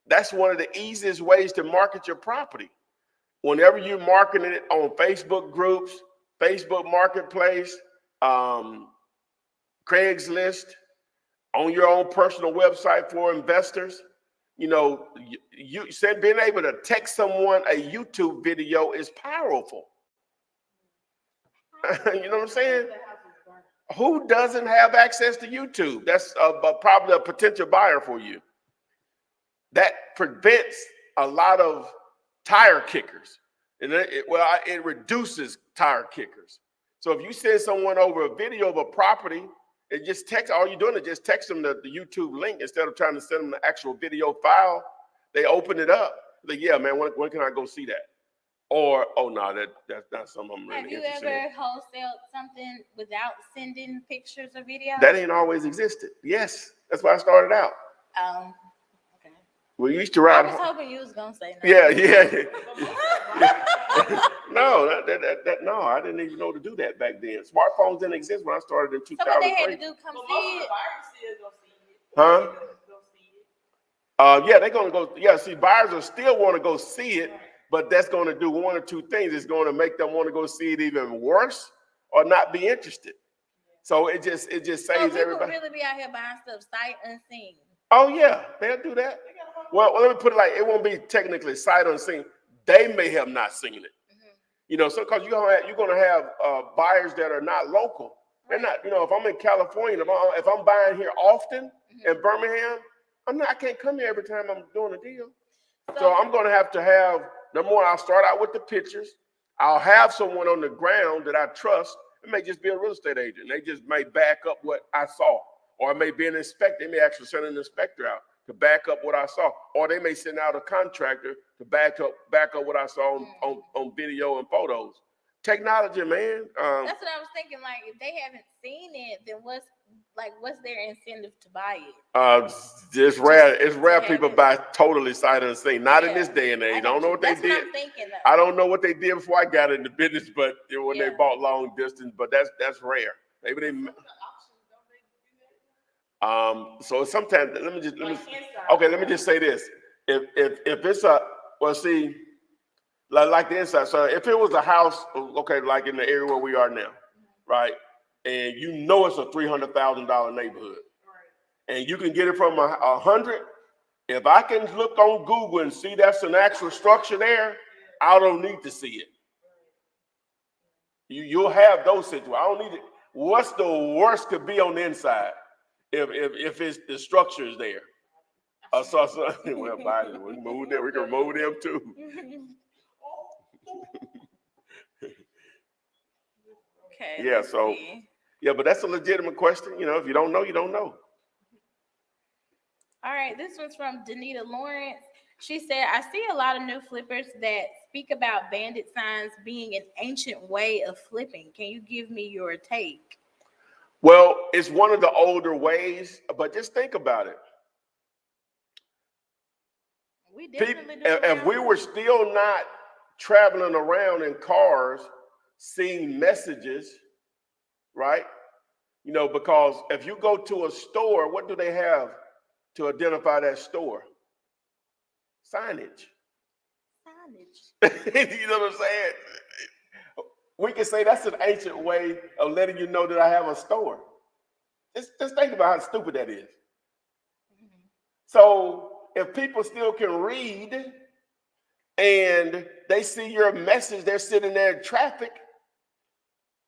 that's one of the easiest ways to market your property. Whenever you're marketing it on Facebook groups, Facebook Marketplace, Craigslist, on your own personal website for investors, you know, you said being able to text someone a YouTube video is powerful. You know what I'm saying? Who doesn't have access to YouTube? That's probably a potential buyer for you. That prevents a lot of tire kickers. And it reduces tire kickers. So if you send someone over a video of a property, it just text, all you're doing is just text them the YouTube link instead of trying to send them the actual video file. They open it up. Like, yeah, man, when can I go see that? Or, oh no, that's not something I'm really interested in.
Have you ever wholesaled something without sending pictures or videos?
That ain't always existed. Yes, that's why I started out.
Okay.
We used to ride.
I was hoping you was gonna say no.
Yeah. No, no, I didn't even know to do that back then. Smartphones didn't exist when I started in 2003.
So what they had to do, come see it?
Huh? Yeah, they're gonna go. Yeah, see, buyers will still want to go see it, but that's going to do one or two things. It's going to make them want to go see it even worse or not be interested. So it just saves everybody.
People really be out here buying stuff sight unseen.
Oh yeah, they'll do that. Well, let me put it like, it won't be technically sight unseen. They may have not seen it. You know, so because you're gonna have buyers that are not local. They're not. You know, if I'm in California, if I'm buying here often in Birmingham, I can't come here every time I'm doing a deal. So I'm gonna have number one, I'll start out with the pictures. I'll have someone on the ground that I trust. It may just be a real estate agent. They just may back up what I saw, or it may be an inspector. They may actually send an inspector out to back up what I saw, or they may send out a contractor to back up what I saw on video and photos. Technology, man.
That's what I was thinking. Like, if they haven't seen it, then what's their incentive to buy it?
It's rare people buy totally sight unseen. Not in this day and age. I don't know what they did.
I'm thinking of.
I don't know what they did before I got into business, but when they bought long distance, but that's rare. Maybe they. So sometimes let me just say this. If it's like the inside. So if it was a house, okay, like in the area where we are now, right? And you know it's a $300,000 neighborhood, and you can get it from 100. If I can look on Google and see that's an actual structure there, I don't need to see it. You'll have those situations. I don't need it. What's the worst could be on the inside if it's the structure is there? So well, we can move them. We can remove them too.
Okay.
Yeah. So. Yeah, but that's a legitimate question. You know, if you don't know, you don't know.
All right, this one's from Danita Lawrence. She said, I see a lot of new flippers that speak about bandit signs being an ancient way of flipping. Can you give me your take?
Well, it's one of the older ways, but just think about it. If we were still not traveling around in cars seeing messages, right? You know, because if you go to a store, what do they have to identify that store? Signage. You know what I'm saying? We can say that's an ancient way of letting you know that I have a store. Just think about how stupid that is. So if people still can read and they see your message, they're sitting there in traffic,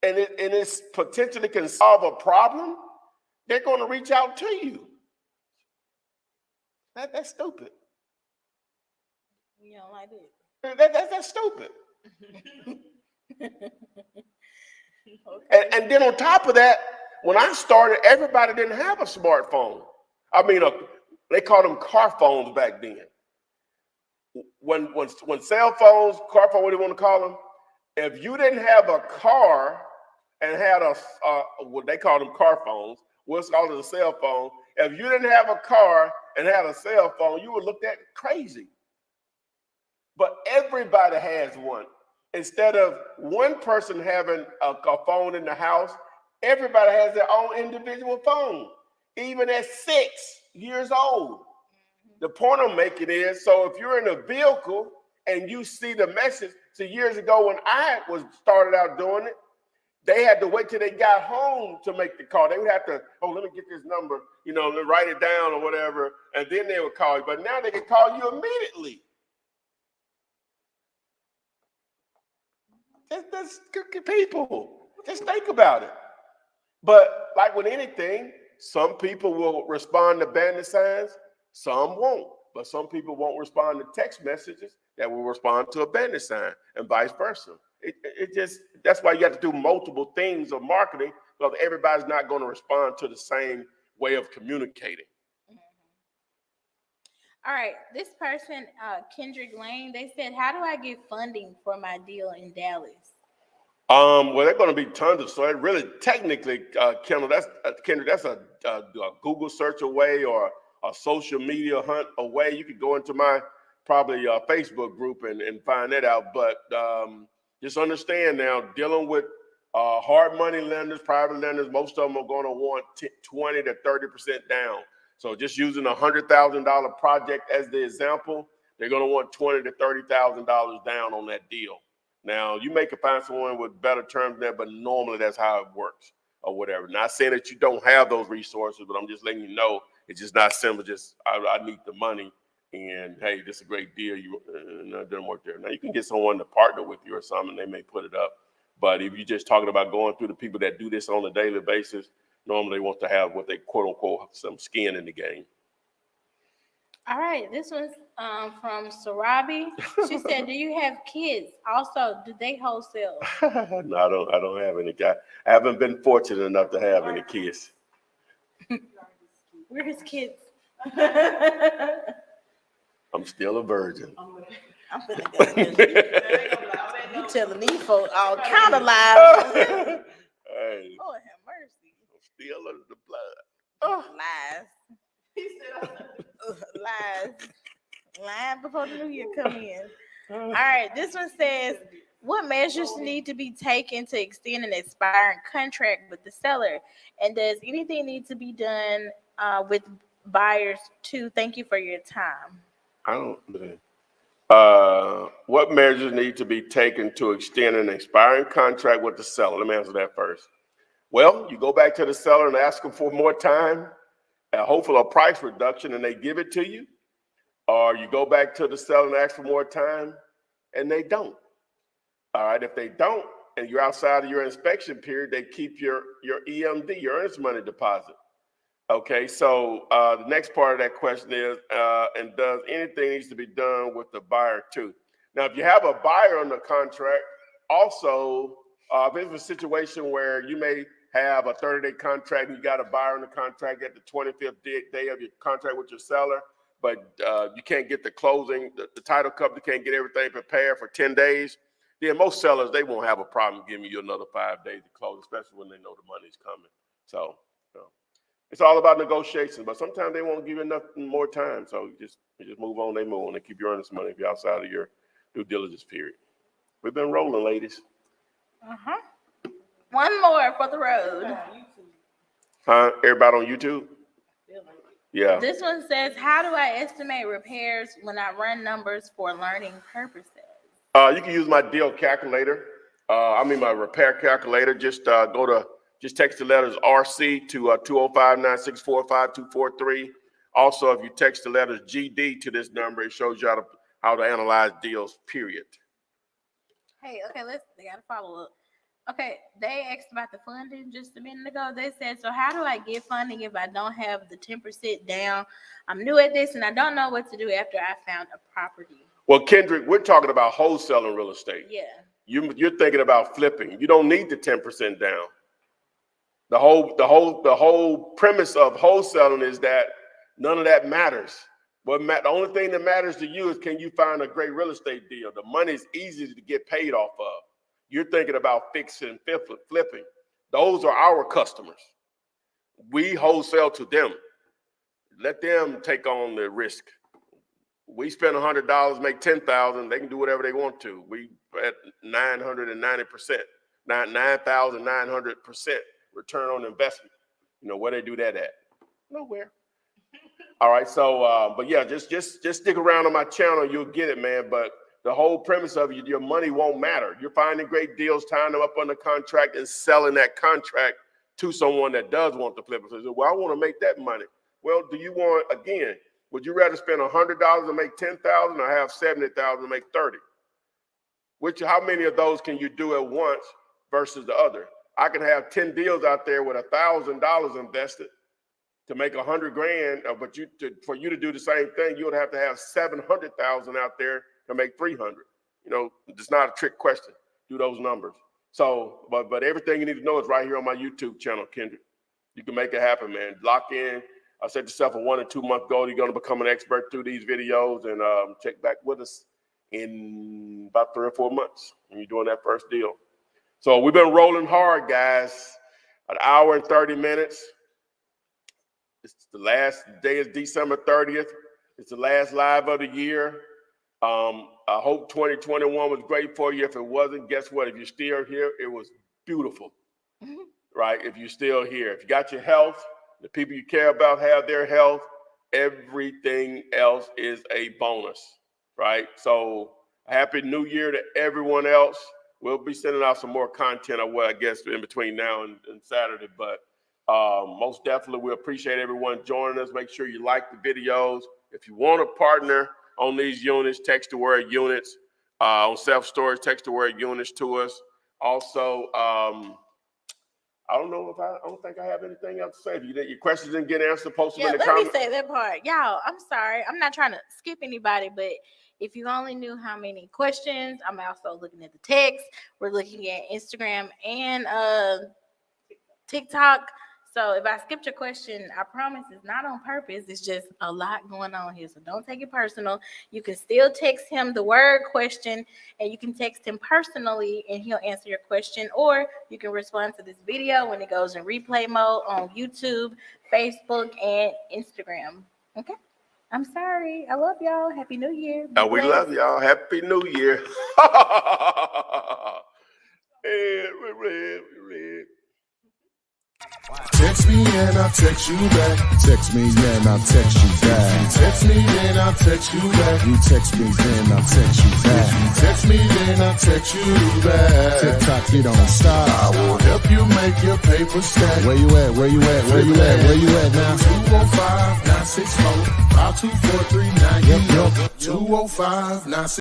and it's potentially can solve a problem, they're going to reach out to you. That's stupid.
You don't like it?
That's stupid. And then on top of that, when I started, everybody didn't have a smartphone. I mean, they called them car phones back then. When cell phones, car phone, what do you want to call them? If you didn't have a car and had what they call them car phones, we'll call it a cell phone. If you didn't have a car and had a cell phone, you were looked at crazy. But everybody has one. Instead of one person having a phone in the house, everybody has their own individual phone, even at 6 years old. The point I'm making is, so if you're in a vehicle and you see the message, so years ago when I started out doing it, they had to wait till they got home to make the call. They would have to, let me get this number, write it down or whatever, and then they would call you. But now they can call you immediately. That's people. Just think about it. But like with anything, some people will respond to bandit signs, some won't. But some people won't respond to text messages that will respond to a bandit sign, and vice versa. That's why you have to do multiple things of marketing, because everybody's not going to respond to the same way of communicating.
All right, this person, Kendrick Lane, they said, how do I get funding for my deal in Dallas?
Well, there are going to be tons of, so it really technically, Kendrick, that's a Google search away or a social media hunt away. You could go into my probably Facebook group and find that out. But just understand now, dealing with hard money lenders, private lenders, most of them are going to want 20 to 30% down. So just using a $100,000 project as the example, they're going to want $20,000 to $30,000 down on that deal. Now, you may find someone with better terms than that, but normally that's how it works or whatever. Not saying that you don't have those resources, but I'm just letting you know it's just not simple. Just I need the money, and hey, this is a great deal. It doesn't work there. Now, you can get someone to partner with you or something. They may put it up. But if you're just talking about going through the people that do this on a daily basis, normally they want to have what they quote unquote some skin in the game.
All right, this one's from Sarabi. She said, "Do you have kids? Also, do they wholesale?"
No, I don't have any guys. I haven't been fortunate enough to have any kids.
We're his kids.
I'm still a virgin.
I'm finna go. You telling these folks all kind of lies.
Hey,
Lord have mercy.
I'm still under the blood.
Lies. Lies. Lying before the new year come in. All right, this one says, what measures need to be taken to extend an expiring contract with the seller? And does anything need to be done with buyers too? Thank you for your time.
What measures need to be taken to extend an expiring contract with the seller? Let me answer that first. Well, you go back to the seller and ask them for more time, and hopefully a price reduction, and they give it to you. Or you go back to the seller and ask for more time, and they don't. All right, if they don't, and you're outside of your inspection period, they keep your EMD, your earnest money deposit. Okay, so the next part of that question is, and does anything needs to be done with the buyer too? Now, if you have a buyer on the contract, also, if it's a situation where you may have a 30-day contract and you got a buyer on the contract at the 25th day of your contract with your seller, but you can't get the closing, the title company can't get everything prepared for 10 days, then most sellers, they won't have a problem giving you another 5 days to close, especially when they know the money's coming. So, it's all about negotiations, but sometimes they won't give you enough more time. So you just move on, they move on, and keep your earnest money if you're outside of your due diligence period. We've been rolling, ladies.
One more for the road.
Everybody on YouTube? Yeah.
This one says, how do I estimate repairs when I run numbers for learning purposes?
You can use my deal calculator. My repair calculator. Just text the letters RC to 205-964-5243. Also, if you text the letters GD to this number, it shows you how to analyze deals, period.
Hey, okay, they got to follow up. Okay, they asked about the funding just a minute ago. They said, so how do I get funding if I don't have the 10% down? I'm new at this and I don't know what to do after I found a property.
Well, Kendrick, we're talking about wholesaling real estate.
Yeah.
You're thinking about flipping. You don't need the 10% down. The whole premise of wholesaling is that none of that matters. The only thing that matters to you is, can you find a great real estate deal? The money is easy to get paid off of. You're thinking about fixing and flipping. Those are our customers. We wholesale to them. Let them take on the risk. We spend $100, make $10,000. They can do whatever they want to. We at 990%, 9,900% return on investment. You know where they do that at? Nowhere. All right. So, but yeah, just stick around on my channel. You'll get it, man. But the whole premise of it, your money won't matter. You're finding great deals, tying them up under contract and selling that contract to someone that does want to flip it. So, well, I want to make that money. Well, do you want, again, would you rather spend $100 and make $10,000 or have $70,000 and make $30,000? How many of those can you do at once versus the other? I can have 10 deals out there with $1,000 invested to make $100,000, but for you to do the same thing, you would have to have $700,000 out there to make $300,000. You know, it's not a trick question. Do those numbers. So, but everything you need to know is right here on my YouTube channel, Kendrick. You can make it happen, man. Lock in. I set yourself a 1 or 2 month goal. You're going to become an expert through these videos, and check back with us in about 3 or 4 months when you're doing that first deal. So we've been rolling hard, guys. An hour and 30 minutes. It's the last day is December 30th. It's the last live of the year. I hope 2021 was great for you. If it wasn't, guess what? If you're still here, it was beautiful, right? If you're still here, if you got your health, the people you care about have their health, everything else is a bonus, right? So happy New Year to everyone else. We'll be sending out some more content, I guess, in between now and Saturday. But most definitely, we appreciate everyone joining us. Make sure you like the videos. If you want to partner on these units, text the word units. On self-storage, text the word units to us. Also, I don't think I have anything else to say. If your questions didn't get answered, post them in the comments.
Let me say that part. Y'all, I'm sorry. I'm not trying to skip anybody, but if you only knew how many questions, I'm also looking at the text. We're looking at Instagram and TikTok. So if I skipped your question, I promise it's not on purpose. It's just a lot going on here. So don't take it personal. You can still text him the word question, and you can text him personally and he'll answer your question. Or you can respond to this video when it goes in replay mode on YouTube, Facebook, and Instagram. Okay? I'm sorry. I love y'all. Happy New Year.
We love y'all. Happy New Year. Red.
Text me and I'll text you back.
Text me and I'll text you back.
Text me then I'll text you back.
You text me then I'll text you back.
Text me then I'll text you back.
TikTok, you don't stop.
I will help you make your paper stack.
Where you at? Where you at? Where you at? Where you at now?
205-964-5243. Now you know 205-964.